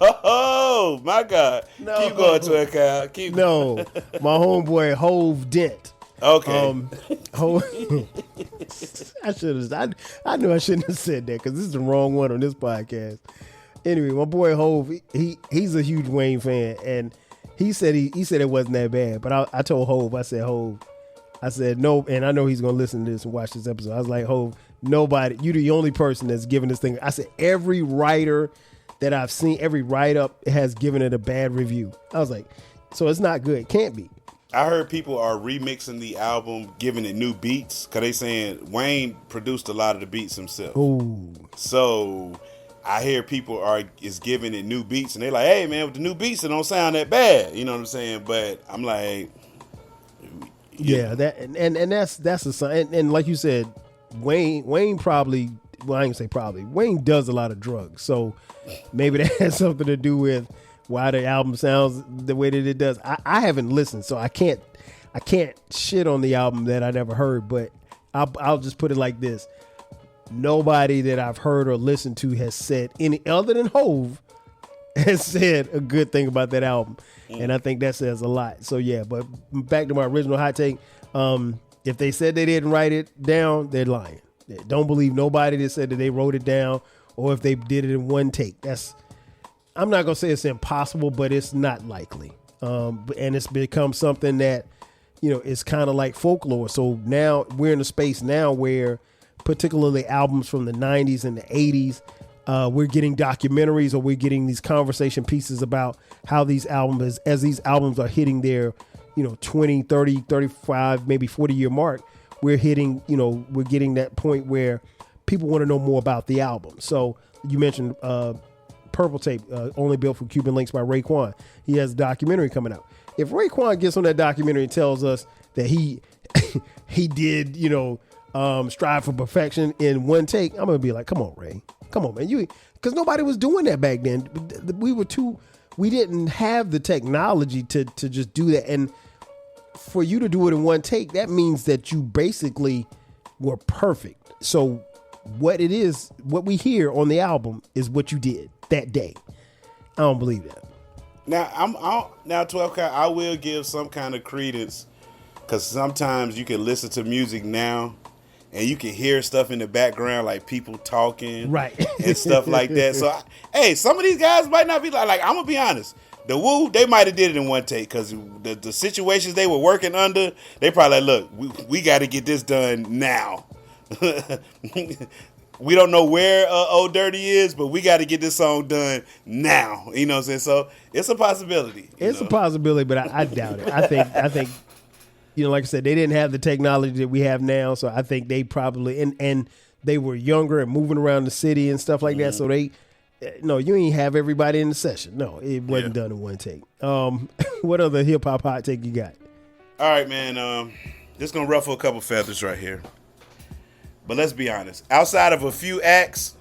Oh, my God. No. Keep going to it, Kyle. Keep No, my homeboy Hove Dent. Okay. I should have. I knew I shouldn't have said that because this is the wrong one on this podcast. Anyway, my boy Hove, he's a huge Wayne fan, and he said it wasn't that bad. But I told Hove, I said no, and I know he's gonna listen to this and watch this episode. I was like, Hove, nobody, you're the only person that's given this thing. I said every writer that I've seen, every write up has given it a bad review. I was like, so it's not good. It can't be. I heard people are remixing the album, giving it new beats, because they saying Wayne produced a lot of the beats himself. Ooh. So I hear people is giving it new beats, and they're like, hey, man, with the new beats, it don't sound that bad. You know what I'm saying? But I'm like... Yeah, that and that's a sign. And like you said, Wayne probably... Well, I ain't gonna say probably. Wayne does a lot of drugs. So maybe that has something to do with why the album sounds the way that it does. I haven't listened, so I can't shit on the album that I never heard, but I'll just put it like this. Nobody that I've heard or listened to has said any other than Hove has said a good thing about that album. And I think that says a lot. So yeah, but back to my original hot take. If they said they didn't write it down, they're lying. Don't believe nobody that said that they wrote it down or if they did it in one take. I'm not going to say it's impossible, but it's not likely. And it's become something that, it's kind of like folklore. So now we're in a space now where particularly albums from the 90s and the 80s, we're getting documentaries or we're getting these conversation pieces about how these albums, as these albums are hitting their, 20, 30, 35, maybe 40-year mark, we're hitting, we're getting that point where people want to know more about the album. So you mentioned Purple Tape, Only Built for Cuban Links by Raekwon. He has a documentary coming out. If Raekwon gets on that documentary and tells us that he did, strive for perfection in one take, I'm gonna be like, come on, Ray, come on, man, because nobody was doing that back then. We didn't have the technology to just do that, and for you to do it in one take, that means that you basically were perfect. So what we hear on the album is what you did that day. I don't believe that. Now 12 Count, I will give some kind of credence because sometimes you can listen to music now and you can hear stuff in the background like people talking, right, and stuff like that. So, hey, some of these guys might not be like I'm gonna be honest. The Wu, they might have did it in one take because the situations they were working under, they probably like, look, we got to get this done now. We don't know where Old Dirty is, but we got to get this song done now. You know what I'm saying? So it's a possibility. It's a possibility, but I doubt it. I think, like I said, they didn't have the technology that we have now. So I think they probably, and they were younger and moving around the city and stuff like that. So no, you ain't have everybody in the session. No, it wasn't done in one take. What other hip hop hot take you got? All right, man. Just gonna ruffle a couple feathers right here. But let's be honest. Outside of a few acts,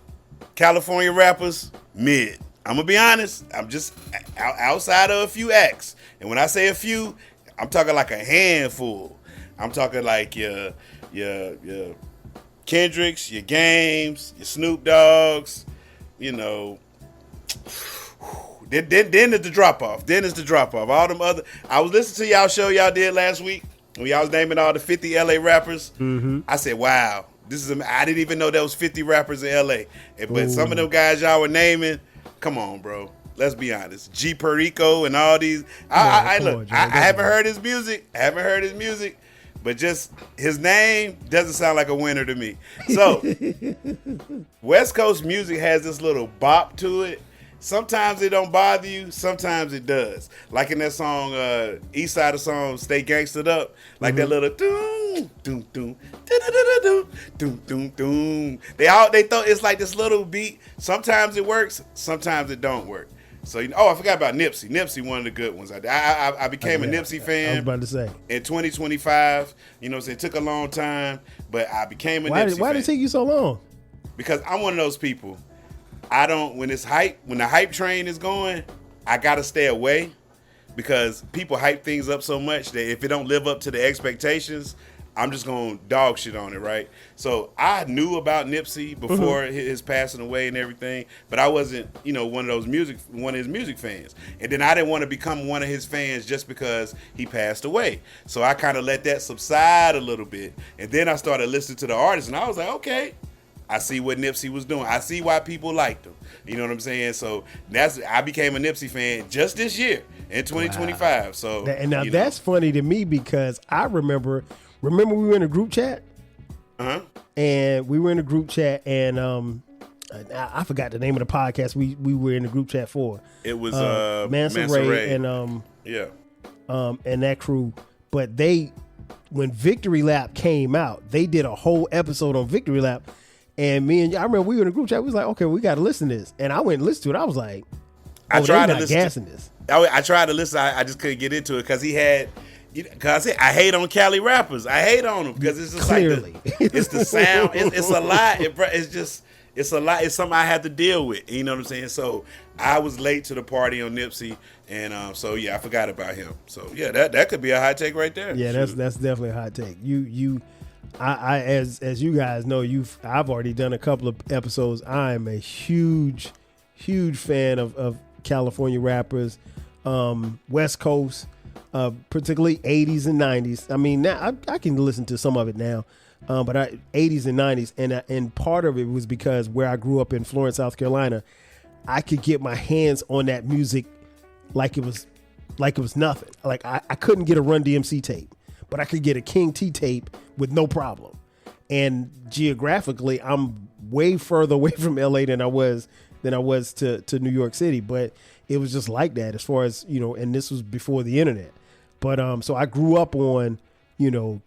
California rappers, mid. I'm gonna be honest. I'm just outside of a few acts, and when I say a few, I'm talking like a handful. I'm talking like your Kendricks, your Games, your Snoop Dogs. Then is the drop off. All them other. I was listening to y'all show y'all did last week when y'all was naming all the 50 LA rappers. Mm-hmm. I said, wow, I didn't even know there was 50 rappers in LA. But some of them guys y'all were naming, come on, bro. Let's be honest. G Perico and all these. I haven't heard his music. but just his name doesn't sound like a winner to me. So West Coast music has this little bop to it. Sometimes it don't bother you, sometimes it does. Like in that song, East Side of song, Stay Gangstered Up, like that little doom, doom, doom, doom, doom, doom, doom. They thought it's like this little beat. Sometimes it works, sometimes it don't work. So, I forgot about Nipsey. Nipsey, one of the good ones. I became a Nipsey fan. I was about to say. In 2025, it took a long time, but I became a Nipsey fan. Why did it take you so long? Because I'm one of those people. When the hype train is going, I gotta stay away because people hype things up so much that if it don't live up to the expectations, I'm just gonna dog shit on it, right? So I knew about Nipsey before his passing away and everything, but I wasn't, one of his music fans. And then I didn't want to become one of his fans just because he passed away. So I kind of let that subside a little bit, and then I started listening to the artist, and I was like, okay. I see what Nipsey was doing. I see why people liked him. You know what I'm saying? So I became a Nipsey fan just this year in 2025. Wow. So that's funny to me because I remember we were in a group chat. And we were in a group chat and I forgot the name of the podcast we were in the group chat for. It was Mansa Ray and and that crew. But when Victory Lap came out, they did a whole episode on Victory Lap. And I remember we were in a group chat. We was like, okay, we got to listen to this. And I went and listened to it. I was like, I tried to listen gassing this. I tried to listen. I just couldn't get into it because he had. Because I hate on Cali rappers. I hate on them because it's just clearly it's the sound. It's a lot. It's a lot. It's something I have to deal with. You know what I'm saying? So I was late to the party on Nipsey, and I forgot about him. So that could be a hot take right there. Yeah, that's definitely a hot take. I as you guys know, I've already done a couple of episodes. I am a huge fan of California rappers, West Coast, particularly 80s and 90s. I mean, now I can listen to some of it now, but 80s and 90s, and part of it was because where I grew up in Florence, South Carolina, I could get my hands on that music like it was nothing. Like I couldn't get a Run DMC tape, but I could get a King T tape with no problem. And geographically, I'm way further away from LA than I was to New York City. But it was just like that as far as, and this was before the internet. But so I grew up on,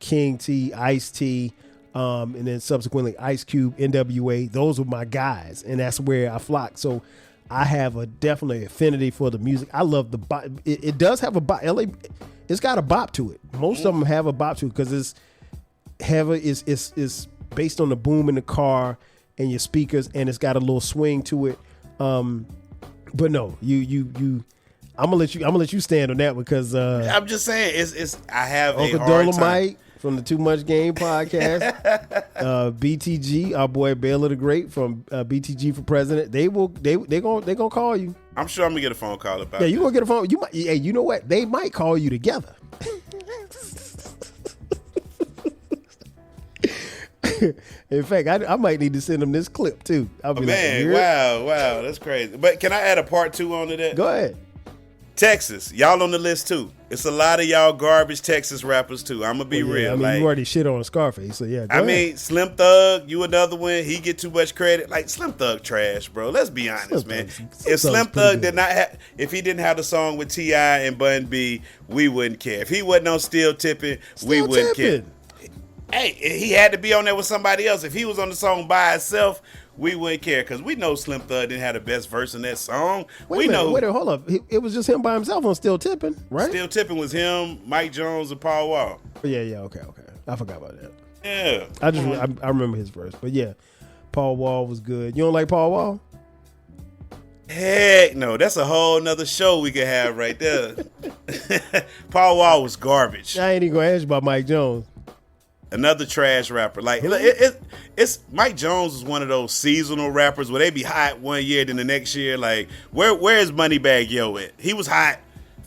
King T, Ice-T, and then subsequently Ice Cube, NWA. Those were my guys, and that's where I flocked. So I have a definitely affinity for the music. I love the bop. It does have a bop. LA, it's got a bop to it. Most of them have a bop to it because it's heavy. It's based on the boom in the car and your speakers, and it's got a little swing to it. But no, I'm gonna let you stand on that because I'm just saying it's I have Uncle a hard Dolomite time. From the Too Much Game podcast, BTG, our boy Baylor the Great from BTG for President. They gonna call you. I'm sure I'm gonna get a phone call about. Yeah, you gonna get a phone. You might. Hey, you know what? They might call you together. In fact, I might need to send them this clip too. I'll be wow, that's crazy. But can I add a part 2 onto that? Go ahead. Texas, y'all on the list too. It's a lot of y'all garbage Texas rappers too. I'm gonna be real. I mean, you already shit on Scarface, so yeah. I mean, Slim Thug, you another one. He get too much credit. Like Slim Thug, trash, bro. Let's be honest, man. If Slim Thug if he didn't have the song with T.I. and Bun B, we wouldn't care. If he wasn't on Still Tipping, we wouldn't care. Hey, he had to be on there with somebody else. If he was on the song by himself, we wouldn't care because we know Slim Thug didn't have the best verse in that song. Wait a minute, hold up. It was just him by himself on Still Tipping, right? Still Tipping was him, Mike Jones, and Paul Wall. Yeah, okay. I forgot about that. Yeah. I remember his verse, but yeah, Paul Wall was good. You don't like Paul Wall? Heck no, that's a whole nother show we could have right there. Paul Wall was garbage. I ain't even gonna ask you about Mike Jones. Another trash rapper. Like it's Mike Jones is one of those seasonal rappers where they be hot one year, then the next year, like where is Moneybagg Yo at? He was hot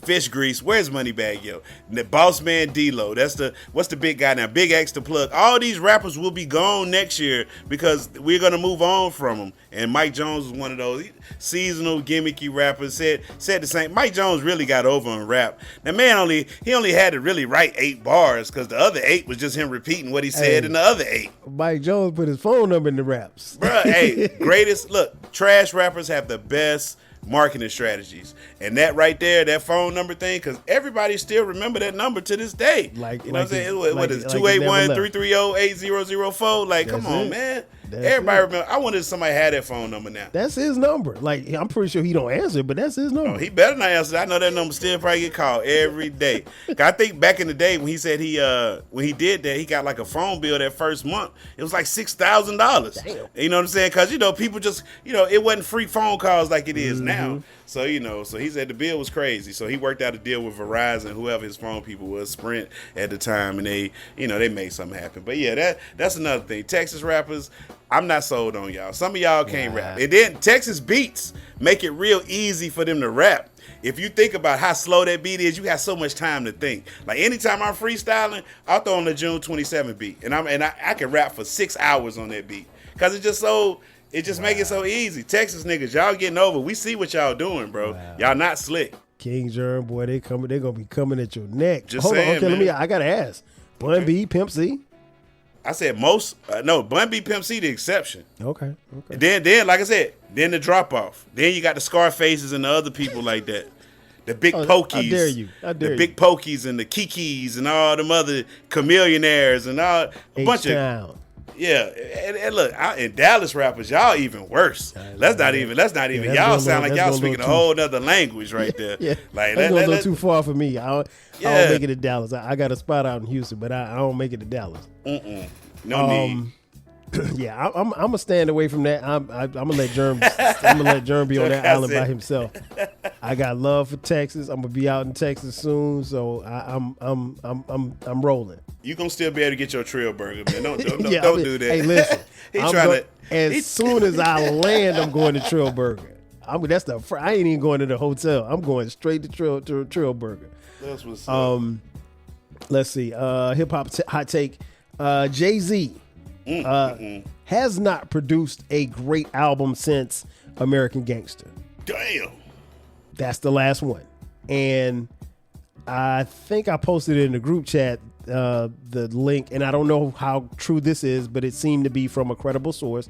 Fish Grease, where's Moneybagg Yo? The Boss Man D-Lo, what's the big guy now? Big X the Plug. All these rappers will be gone next year because we're gonna move on from them. And Mike Jones was one of those seasonal gimmicky rappers. Said the same. Mike Jones really got over on rap. That man only had to really write 8 bars because the other 8 was just him repeating what he said in the other 8. Mike Jones put his phone number in the raps. Bruh, hey, greatest. Look, trash rappers have the best marketing strategies, and that right there, that phone number thing, because everybody still remember that number to this day. Like, you know what I'm saying? What is it? 281-330-8004? Like, come on, man. Everybody remember. I wonder if somebody had that phone number now. That's his number. Like, I'm pretty sure he don't answer, but that's his number. Oh, he better not answer. I know that number still probably get called every day. I think back in the day when he said when he did that, he got like a phone bill that first month. It was like $6,000. Damn. You know what I'm saying? Because people just it wasn't free phone calls like it is now. So so he said the bill was crazy. So he worked out a deal with Verizon, whoever his phone people was, Sprint at the time, and they they made something happen. But yeah, that's another thing. Texas rappers, I'm not sold on y'all. Some of y'all can't rap. And then Texas beats make it real easy for them to rap. If you think about how slow that beat is, you have so much time to think. Like anytime I'm freestyling, I'll throw on the June 27 beat, and I can rap for 6 hours on that beat because it's just so. It just make it so easy. Texas niggas, y'all getting over. We see what y'all doing, bro. Wow. Y'all not slick. King Jerm, boy, they're gonna be coming at your neck. Just Hold saying, on, okay, man. I gotta ask. Bun B, Pimp C. I said most. No, Bun B, Pimp C, the exception. Okay. Then, like I said, then the drop off. Then you got the Scarfaces and the other people like that. The Big Pokies. I dare you. The Big Pokies and the Kikis and all them other chameleonaires and all a bunch of. Yeah, and look, in Dallas rappers, y'all even worse. Let's not even. Y'all sound like y'all speaking a whole other language right there. Yeah, like that's going a little too far for me. I don't make it to Dallas. I got a spot out in Houston, but I don't make it to Dallas. No need. Yeah, I'm gonna stand away from that. I'm gonna let Jerm. I'm gonna let Jerm be on that island by himself. I got love for Texas. I'm gonna be out in Texas soon, so I'm rolling. You gonna still be able to get your Trill Burger, man. Don't do that. Hey, listen. As soon as I land, I'm going to Trill Burger. I ain't even going to the hotel. I'm going straight to Trill Burger. That's what's up. Let's see. Hip hop hot take. Jay-Z has not produced a great album since American Gangster. Damn. That's the last one. And I think I posted it in the group chat, the link, and I don't know how true this is, but it seemed to be from a credible source.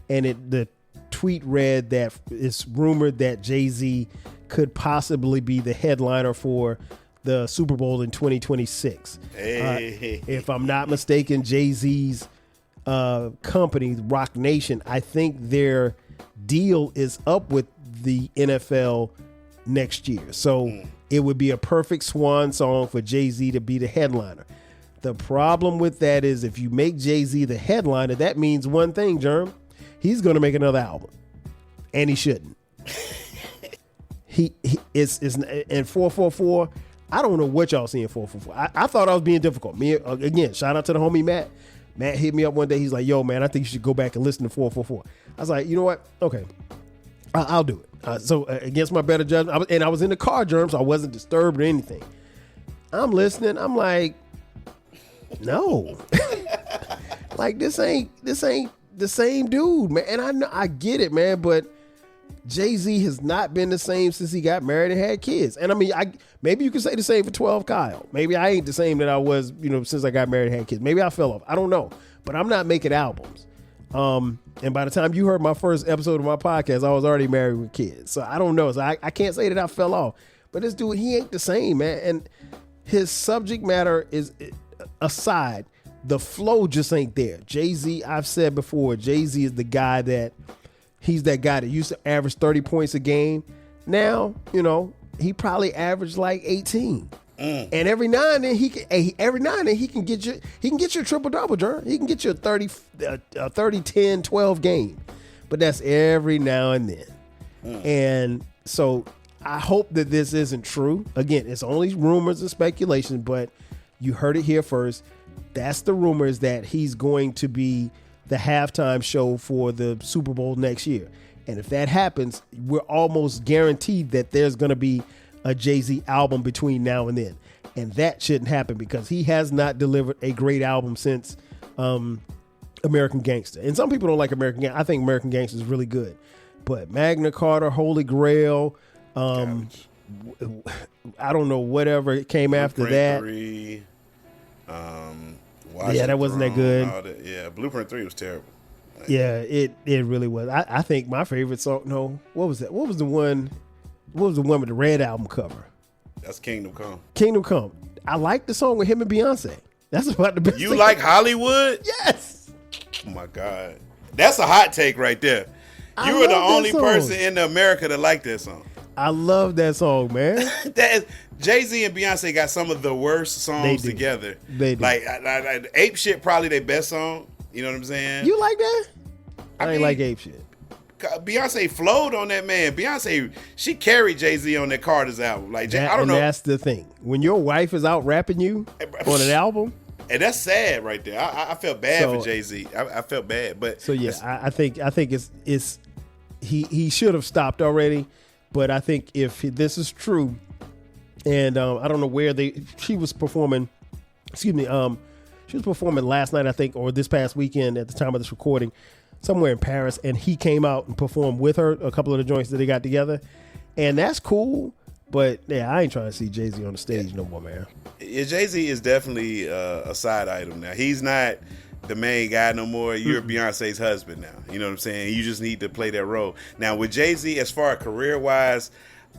And the tweet read that it's rumored that Jay-Z could possibly be the headliner for the Super Bowl in 2026. If I'm not mistaken, Jay-Z's company, Rock Nation, I think their deal is up with the NFL next year. So it would be a perfect swan song for Jay-Z to be the headliner. The problem with that is if you make Jay-Z the headliner, that means one thing, Jerm. He's going to make another album. And he shouldn't. He is in 444. I don't know what y'all see in 444. I thought I was being difficult. Me again, shout out to the homie Matt. Matt hit me up one day. He's like, yo, man, I think you should go back and listen to 444. I was like, you know what? Okay, I'll do it. So against my better judgment, I was in the car, Jerm, so I wasn't disturbed or anything. I'm listening. I'm like, no. Like, this ain't the same dude, man. And I get it, man, but Jay-Z has not been the same since he got married and had kids. And I mean, maybe you could say the same for 12 Kyle. Maybe I ain't the same that I was, since I got married and had kids. Maybe I fell off. I don't know. But I'm not making albums. And by the time you heard my first episode of my podcast, I was already married with kids. So I don't know. So I can't say that I fell off. But this dude, he ain't the same, man. And his subject matter is aside, the flow just ain't there. Jay-Z, I've said before, Jay-Z is the guy he's that guy that used to average 30 points a game. Now, he probably averaged like 18. And every now and then he can get you a triple double, Jerm. He can get you a 30, 10, 12 game. But that's every now and then. And so I hope that this isn't true. Again, it's only rumors and speculation, but you heard it here first. That's the rumors that he's going to be the halftime show for the Super Bowl next year. And if that happens, we're almost guaranteed that there's going to be a Jay-Z album between now and then. And that shouldn't happen because he has not delivered a great album since American Gangster. And some people don't like American Gangster. I think American Gangster is really good. But Magna Carta, Holy Grail, I don't know, whatever came after that. 3, yeah, that wasn't that good. Yeah, Blueprint 3 was terrible. Yeah, it really was. I think my favorite song. No, what was that? What was the one with the red album cover? That's Kingdom Come. Kingdom Come. I like the song with him and Beyonce. That's about the best. You like Hollywood? Yes. Oh my God, that's a hot take right there. You are the only person in America that like that song. I love that song, man. That is, Jay-Z and Beyonce got some of the worst songs together. They do. Like Ape Shit, probably their best song. You know what I'm saying? You like that? I ain't like Ape Shit. Beyonce flowed on that man. Beyonce, she carried Jay-Z on that Carter's album. Like, I don't know. That's the thing. When your wife is out rapping you on an album, and that's sad right there. I felt bad for Jay-Z. I felt bad, but so yeah, I think it's he should have stopped already. But I think if this is true, and I don't know where she was performing. Excuse me. She was performing last night, I think, or this past weekend at the time of this recording, somewhere in Paris, and he came out and performed with her a couple of the joints that they got together, and that's cool. But yeah, I ain't trying to see Jay-Z on the stage no more, man. Yeah, Jay-Z is definitely a side item now. He's not the main guy no more. You're Beyonce's husband now. You know what I'm saying? You just need to play that role. Now with Jay-Z, as far as career-wise,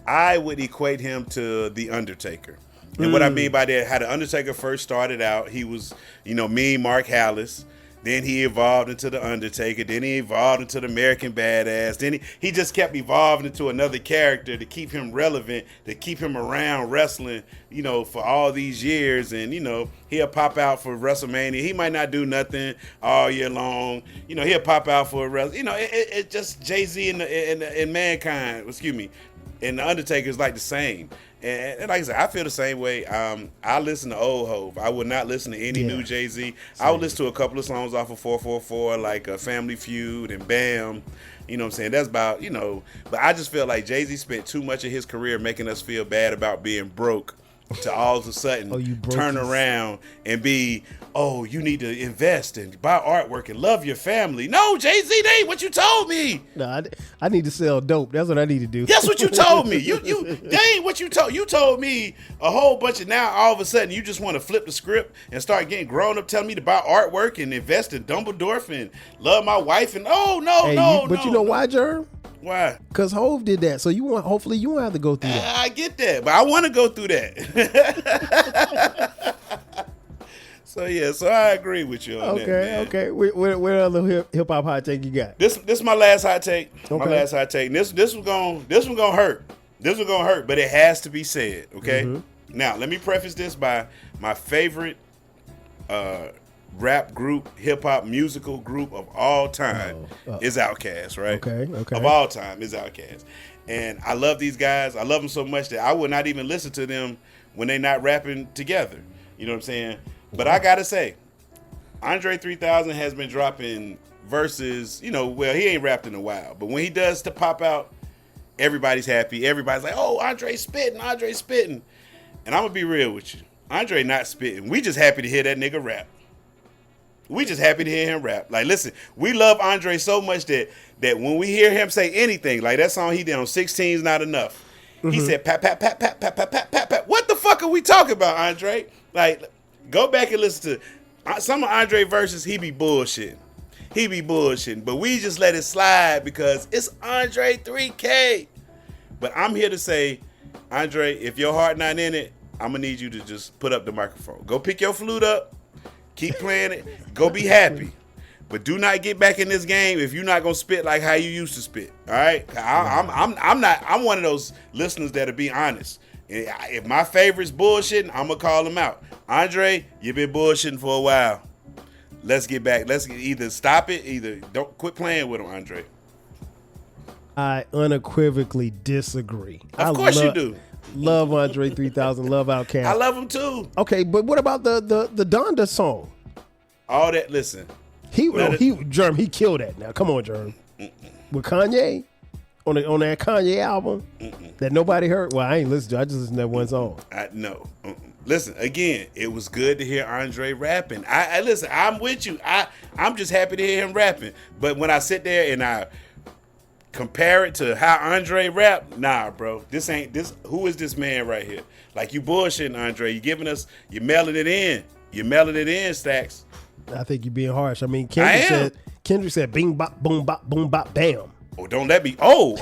I would equate him to The Undertaker. And what I mean by that, how The Undertaker first started out, he was, mean Mark Hallis. Then he evolved into The Undertaker. Then he evolved into the American Badass. Then he just kept evolving into another character to keep him relevant, to keep him around wrestling, for all these years. And, he'll pop out for WrestleMania. He might not do nothing all year long. He'll pop out for a wrestling. It's just Jay-Z and Mankind, and The Undertaker is like the same. And like I said, I feel the same way. I listen to old Hov. I would not listen to any new Jay-Z. I would listen to a couple of songs off of 444, like Family Feud and Bam. You know what I'm saying? That's about, But I just feel like Jay-Z spent too much of his career making us feel bad about being broke to all of a sudden turn around and be, you need to invest and buy artwork and love your family. No, Jay-Z, that ain't what you told me. No, I need to sell dope. That's what I need to do. That's what you told me. That ain't what you told. You told me a whole bunch of, now all of a sudden you just want to flip the script and start getting grown up telling me to buy artwork and invest in Dumbledore and love my wife and But you know why, Jerm? Why? Because Hov did that. So hopefully you won't have to go through that. I get that, but I want to go through that. So I agree with you on that, man. Okay. What other hip hop hot take you got? This is my last hot take. Okay. My last hot take. This one gonna hurt. This one gonna hurt, but it has to be said. Okay. Mm-hmm. Now let me preface this by my favorite rap group, hip hop musical group of all time is Outkast, right? Okay. Of all time is Outkast. And I love these guys. I love them so much that I would not even listen to them when they're not rapping together. You know what I'm saying? But I got to say, Andre 3000 has been dropping verses, he ain't rapped in a while. But when he does to pop out, everybody's happy. Everybody's like, Andre's spitting. And I'm going to be real with you. Andre not spitting. We just happy to hear that nigga rap. We just happy to hear him rap. Like, listen, we love Andre so much that when we hear him say anything, like that song he did on 16's Not Enough, he said, pat, pat, pat, pat, pat, pat, pat, pat, pat. What the fuck are we talking about, Andre? Like, go back and listen to some of Andre verses, he be bullshitting. But we just let it slide because it's Andre 3K. But I'm here to say, Andre, if your heart not in it, I'm going to need you to just put up the microphone. Go pick your flute up. Keep playing it. Go be happy. But do not get back in this game if you're not gonna spit like how you used to spit. All right? I'm one of those listeners that'll be honest. If my favorite's bullshitting, I'm gonna call him out. Andre, you've been bullshitting for a while. Let's get back. Let's either stop it, either don't quit playing with him, Andre. I unequivocally disagree. Of course you do. Love Andre 3000. Love Outkast. I love him too. Okay, but what about the Donda song? All that. Listen. Jerm, he killed that. Now, come on, Jerm. With Kanye. on that Kanye album that nobody heard? Well, I ain't listened to. I just listened to that one song. No. Listen, again, it was good to hear Andre rapping. I listen, I'm with you. I'm just happy to hear him rapping. But when I sit there and I compare it to how Andre rap, nah, bro. This ain't this. Who is this man right here? Like, you bullshitting, Andre. You're mailing it in. You're mailing it in, Stacks. I think you're being harsh. I mean, Kendrick said, bing, bop, boom, bop, boom, bop, bam. Oh, don't let me. Whoa.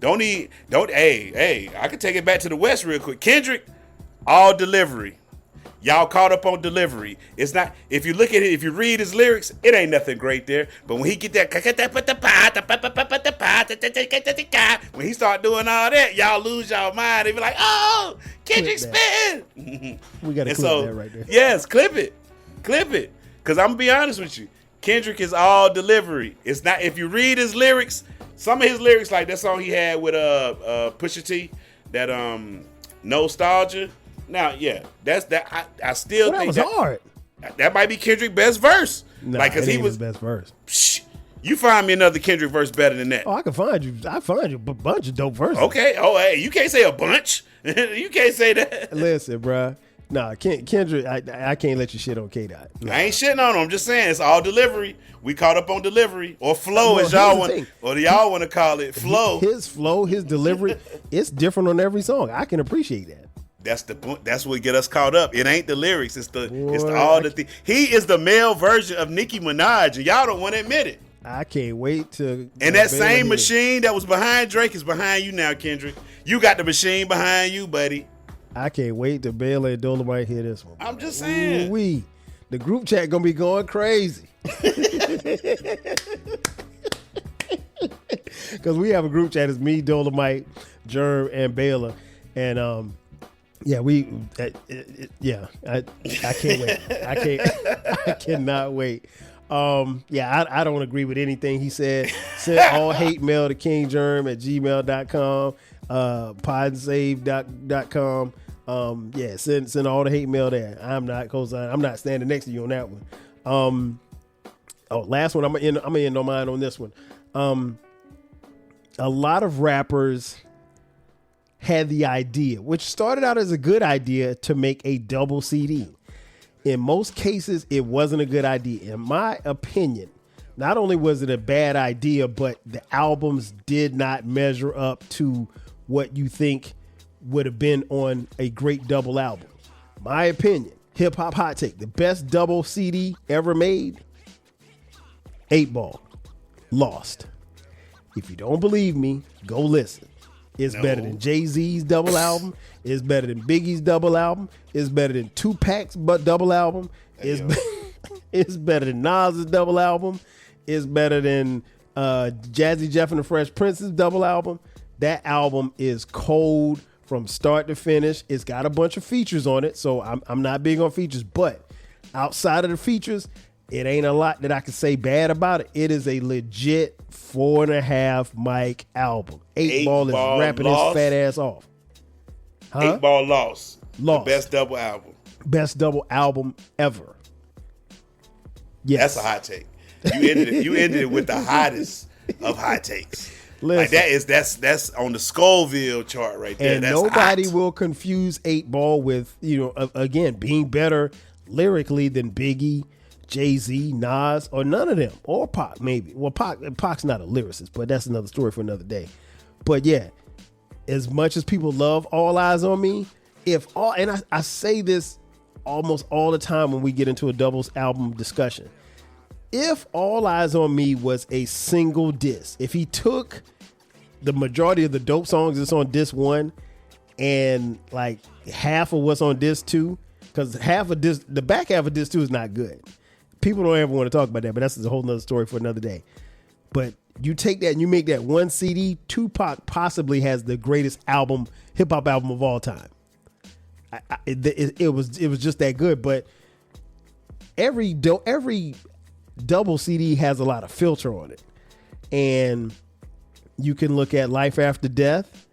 Hey, I can take it back to the West real quick. Kendrick, all delivery. Y'all caught up on delivery. It's not, if you look at it, if you read his lyrics, it ain't nothing great there. But when he get that, when he start doing all that, y'all lose y'all mind. They be like, oh, Kendrick spitting. We got to clip that right there. Yes, clip it. Because I'm going to be honest with you. Kendrick is all delivery. It's not, if you read his lyrics, some of his lyrics, like that song he had with Pusha T, that Nostalgia. Now, yeah, that's that. I still think that was hard. That might be Kendrick's best verse. No, like, because he was his best verse. You find me another Kendrick verse better than that. Oh, I find you a bunch of dope verses. Okay. Oh, hey, you can't say a bunch. You can't say that. Listen, bruh. Nah, Kendrick, I can't let you shit on K-Dot. No. I ain't shitting on him. I'm just saying it's all delivery. We caught up on delivery or flow, as y'all want, or y'all want to call it flow. His flow, his delivery, it's different on every song. I can appreciate that. That's the point. That's what get us caught up. It ain't the lyrics. It's all the thing. He is the male version of Nicki Minaj, and y'all don't want to admit it. I can't wait to. And that same machine that was behind Drake is behind you now, Kendrick. You got the machine behind you, buddy. I can't wait till Baylor and Dolomite hear this one. I'm just saying. The group chat gonna be going crazy. Because we have a group chat. It's me, Dolomite, Jerm, and Baylor. And I can't wait. I cannot wait. I don't agree with anything he said. Send all hate mail to King Jerm at gmail.com, podsave.com. Send all the hate mail there. I'm not standing next to you on that one. Last one. I'm gonna end on mine on this one. A lot of rappers had the idea, which started out as a good idea, to make a double CD. In most cases, it wasn't a good idea. In my opinion, not only was it a bad idea, but the albums did not measure up to what you think would have been on a great double album. My opinion, hip hop hot take, the best double CD ever made, 8 Ball, Lost. If you don't believe me, go listen. It's better than Jay-Z's double album. It's better than Biggie's double album. It's better than Tupac's double album. It's better than Nas's double album. It's better than Jazzy Jeff and the Fresh Prince's double album. That album is cold from start to finish. It's got a bunch of features on it, so I'm not big on features. But outside of the features, it ain't a lot that I can say bad about it. It is a legit 4.5 mic album. 8 Ball is rapping his fat ass off. 8 Ball Lost. The best double album. Best double album ever. Yes. That's a hot take. You ended it with the hottest of hot takes. Listen, like that's on the Scoville chart right there. And that's nobody hot. will confuse 8 Ball with, again, being better lyrically than Biggie, Jay-Z, Nas, or none of them, or Pac maybe. Well, Pac's not a lyricist, but that's another story for another day. But yeah, as much as people love All Eyes on Me, I say this almost all the time when we get into a doubles album discussion. If All Eyes on Me was a single disc, if he took the majority of the dope songs that's on disc 1 and like half of what's on disc 2, because the back half of disc 2 is not good. People don't ever want to talk about that, but that's a whole nother story for another day. But you take that and you make that one CD, Tupac possibly has the greatest hip hop album of all time. It was just that good. But every double CD has a lot of filter on it, and you can look at Life After Death,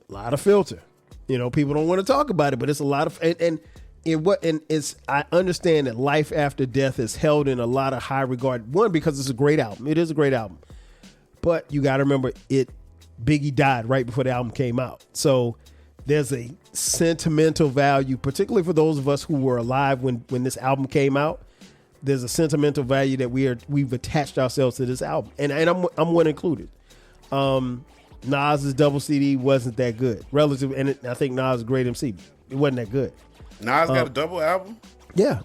a lot of filter. People don't want to talk about it, but it's a lot of I understand that Life After Death is held in a lot of high regard. One, because it's a great album. It is a great album. But you got to remember, Biggie died right before the album came out. So there's a sentimental value, particularly for those of us who were alive when this album came out. There's a sentimental value that we've attached ourselves to this album, and I'm one included. Nas's double CD wasn't that good, relative, and I think Nas is a great MC. It wasn't that good. Nas got a double album. Yeah.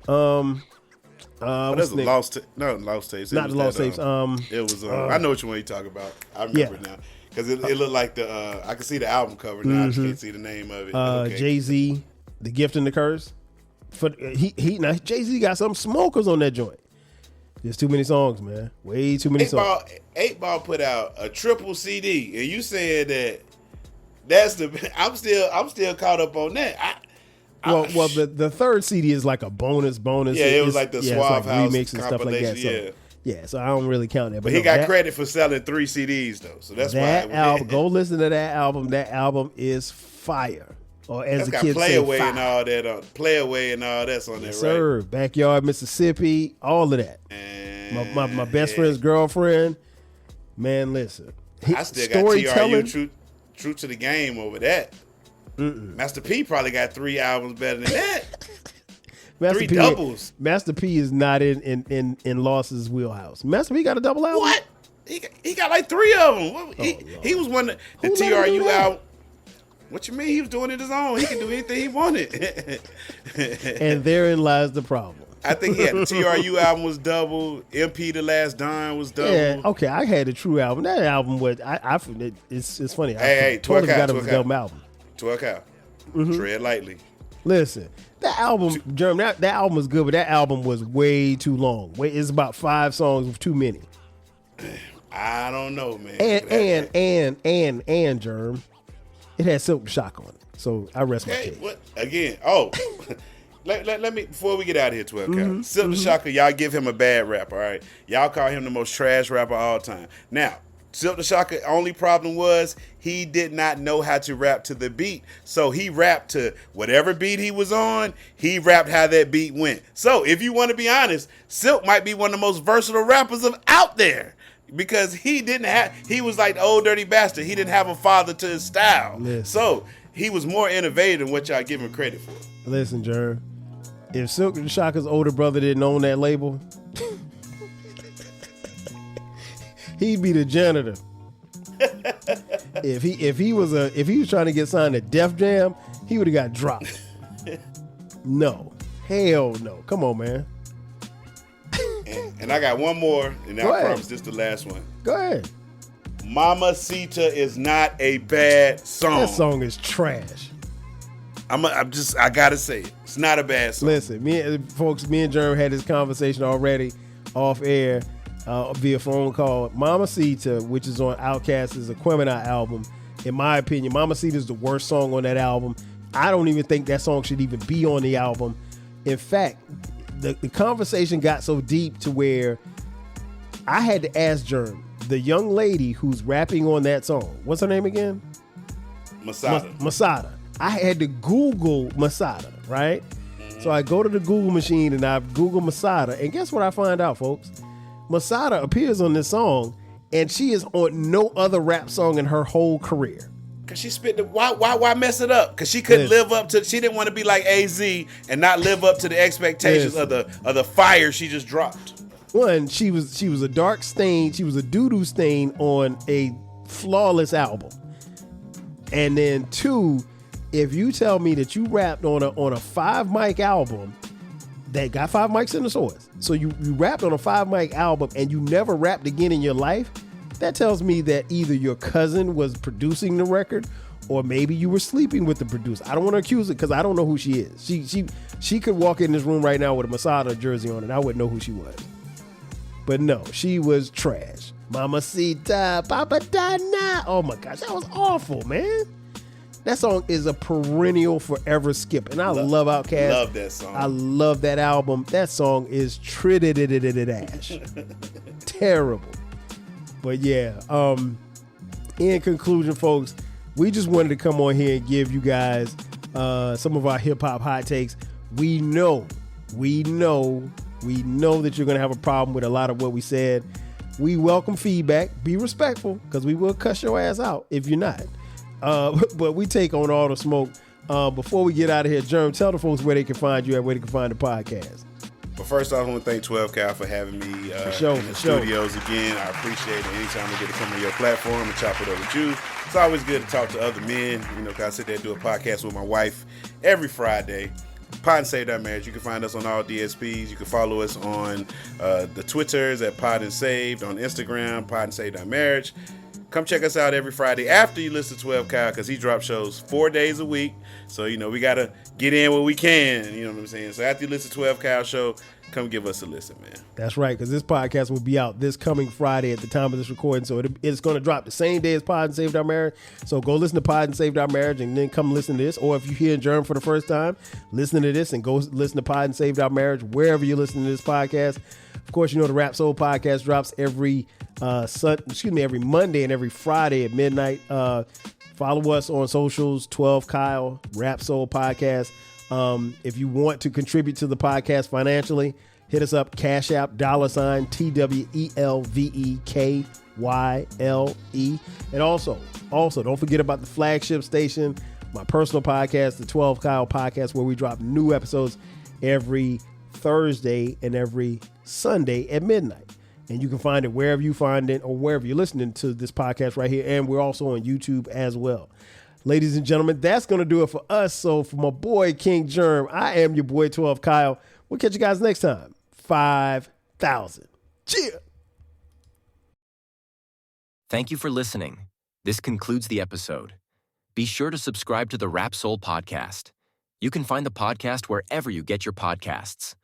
That's a lost tapes. Not the lost tapes. It was. I know which one you talk about. I remember it now because it looked like I can see the album cover now. I just can't see the name of it. Okay. Jay-Z, The Gift and the Curse. Now Jay-Z got some smokers on that joint. There's too many songs, man. Way too many songs. 8 Ball put out a triple CD, and you said that's the. I'm still caught up on that. Well, the third CD is like a bonus. Yeah, it was like the Suave House remix and stuff like that. So, so I don't really count that. But he got credit for selling 3 CDs though, so that's that why. Album, go listen to that album. That album is fire. Or as the kids say, Play Away and all that. Play Away and all that's on there, sir. right? Backyard Mississippi, all of that. And my best friend's girlfriend. Man, listen. I still got TRU True to the Game over that. Master P probably got 3 albums better than that. 3 doubles. Master P is not in Loss's wheelhouse. Master P got a double album. What? He got like 3 of them. He was one of the TRU album. What you mean? He was doing it his own. He can do anything he wanted. And therein lies the problem. I think the TRU album was double. MP The Last Dime was double. Yeah, okay. I had the True album. That album was it's funny. Hey, totally got a double album. 12 Cow. Tread lightly. Listen, that album, Jerm, that album was good, but that album was way too long. It's about 5 songs with too many. I don't know, man. And Jerm, it had Silk the Shock on it. So I rest my case. What again? Oh, let me before we get out of here, 12 Cow. Silk the Shocker, y'all give him a bad rap, all right? Y'all call him the most trash rapper of all time. Now, Silk the Shocker, only problem was he did not know how to rap to the beat. So he rapped to whatever beat he was on, he rapped how that beat went. So if you want to be honest, Silk might be one of the most versatile rappers out there. Because he was like the old dirty bastard. He didn't have a father to his style. Listen. So he was more innovative than what y'all give him credit for. Listen, Jerm, if Silk the Shocker's older brother didn't own that label, he'd be the janitor. If he was trying to get signed to Def Jam, he would have got dropped. No. Hell no. Come on, man. And I got one more, and I promise this is the last one. Go ahead. Mamacita is not a bad song. That song is trash. I gotta say it. It's not a bad song. Listen, me and Jerm had this conversation already off air via phone call. Mamacita, which is on Outkast's Aquemini album, in my opinion, Mamacita is the worst song on that album. I don't even think that song should even be on the album. In fact, the conversation got so deep to where I had to ask Jerm, the young lady who's rapping on that song, what's her name again? Masada. I had to Google Masada, right? So I go to the Google machine and I Google Masada, and guess what I find out, folks? Masada appears on this song, and she is on no other rap song in her whole career. Cause she spit why mess it up? Cause she couldn't live up to. She didn't want to be like AZ and not live up to the expectations of the fire she just dropped. One, she was a dark stain. She was a doo-doo stain on a flawless album. And then 2, if you tell me that you rapped on a 5-mic album that got 5 mics in the source, so you rapped on a 5-mic album and you never rapped again in your life. That tells me that either your cousin was producing the record or maybe you were sleeping with the producer. I don't want to accuse it because I don't know who she is. She could walk in this room right now with a Masada jersey on and I wouldn't know who she was. But no, she was trash. Mamacita, Papa Dana. Oh my gosh, that was awful, man. That song is a perennial forever skip. And I love Outkast. Love that song. I love that album. That song is ash. Terrible. But yeah, in conclusion, folks, we just wanted to come on here and give you guys some of our hip hop hot takes. We know that you're gonna have a problem with a lot of what we said. We welcome feedback. Be respectful, because we will cuss your ass out if you're not. But we take on all the smoke. Before we get out of here, Jerm, tell the folks where they can find you and where they can find the podcast. But first off, I want to thank 12 Cal for having me in the studios again. I appreciate it. Anytime I get to come on your platform and chop it up with you, it's always good to talk to other men. You know, 'cause I sit there and do a podcast with my wife every Friday. Pod and Saved Our Marriage. You can find us on all DSPs. You can follow us on the Twitters at Pod and Saved, on Instagram, Pod and Saved Our Marriage. Come check us out every Friday after you listen to 12 Kyle, because he drops shows 4 days a week. So, you know, we got to get in where we can. You know what I'm saying? So after you listen to 12 Kyle show, come give us a listen, man. That's right, because this podcast will be out this coming Friday at the time of this recording. So it's going to drop the same day as Pod and Saved Our Marriage. So go listen to Pod and Saved Our Marriage and then come listen to this. Or if you hear Jerm for the first time, listen to this and go listen to Pod and Saved Our Marriage wherever you listen to this podcast. Of course, you know the Rap Soul podcast drops every Monday and every Friday at midnight. Follow us on socials, 12 Kyle, Rap Soul podcast. If you want to contribute to the podcast financially, hit us up, Cash App, $TWELVEKYLE. And also don't forget about the flagship station, my personal podcast, the 12 Kyle podcast, where we drop new episodes every Thursday and every Sunday at midnight. And you can find it wherever you find it or wherever you're listening to this podcast right here. And we're also on YouTube as well. Ladies and gentlemen, that's going to do it for us. So for my boy, King Jerm, I am your boy, 12 Kyle. We'll catch you guys next time. 5,000. Cheers. Thank you for listening. This concludes the episode. Be sure to subscribe to the Rap Soul podcast. You can find the podcast wherever you get your podcasts.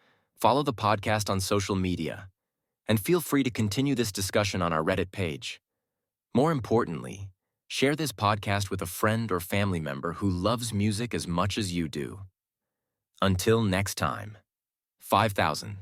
Follow the podcast on social media. And feel free to continue this discussion on our Reddit page. More importantly, share this podcast with a friend or family member who loves music as much as you do. Until next time, 5,000.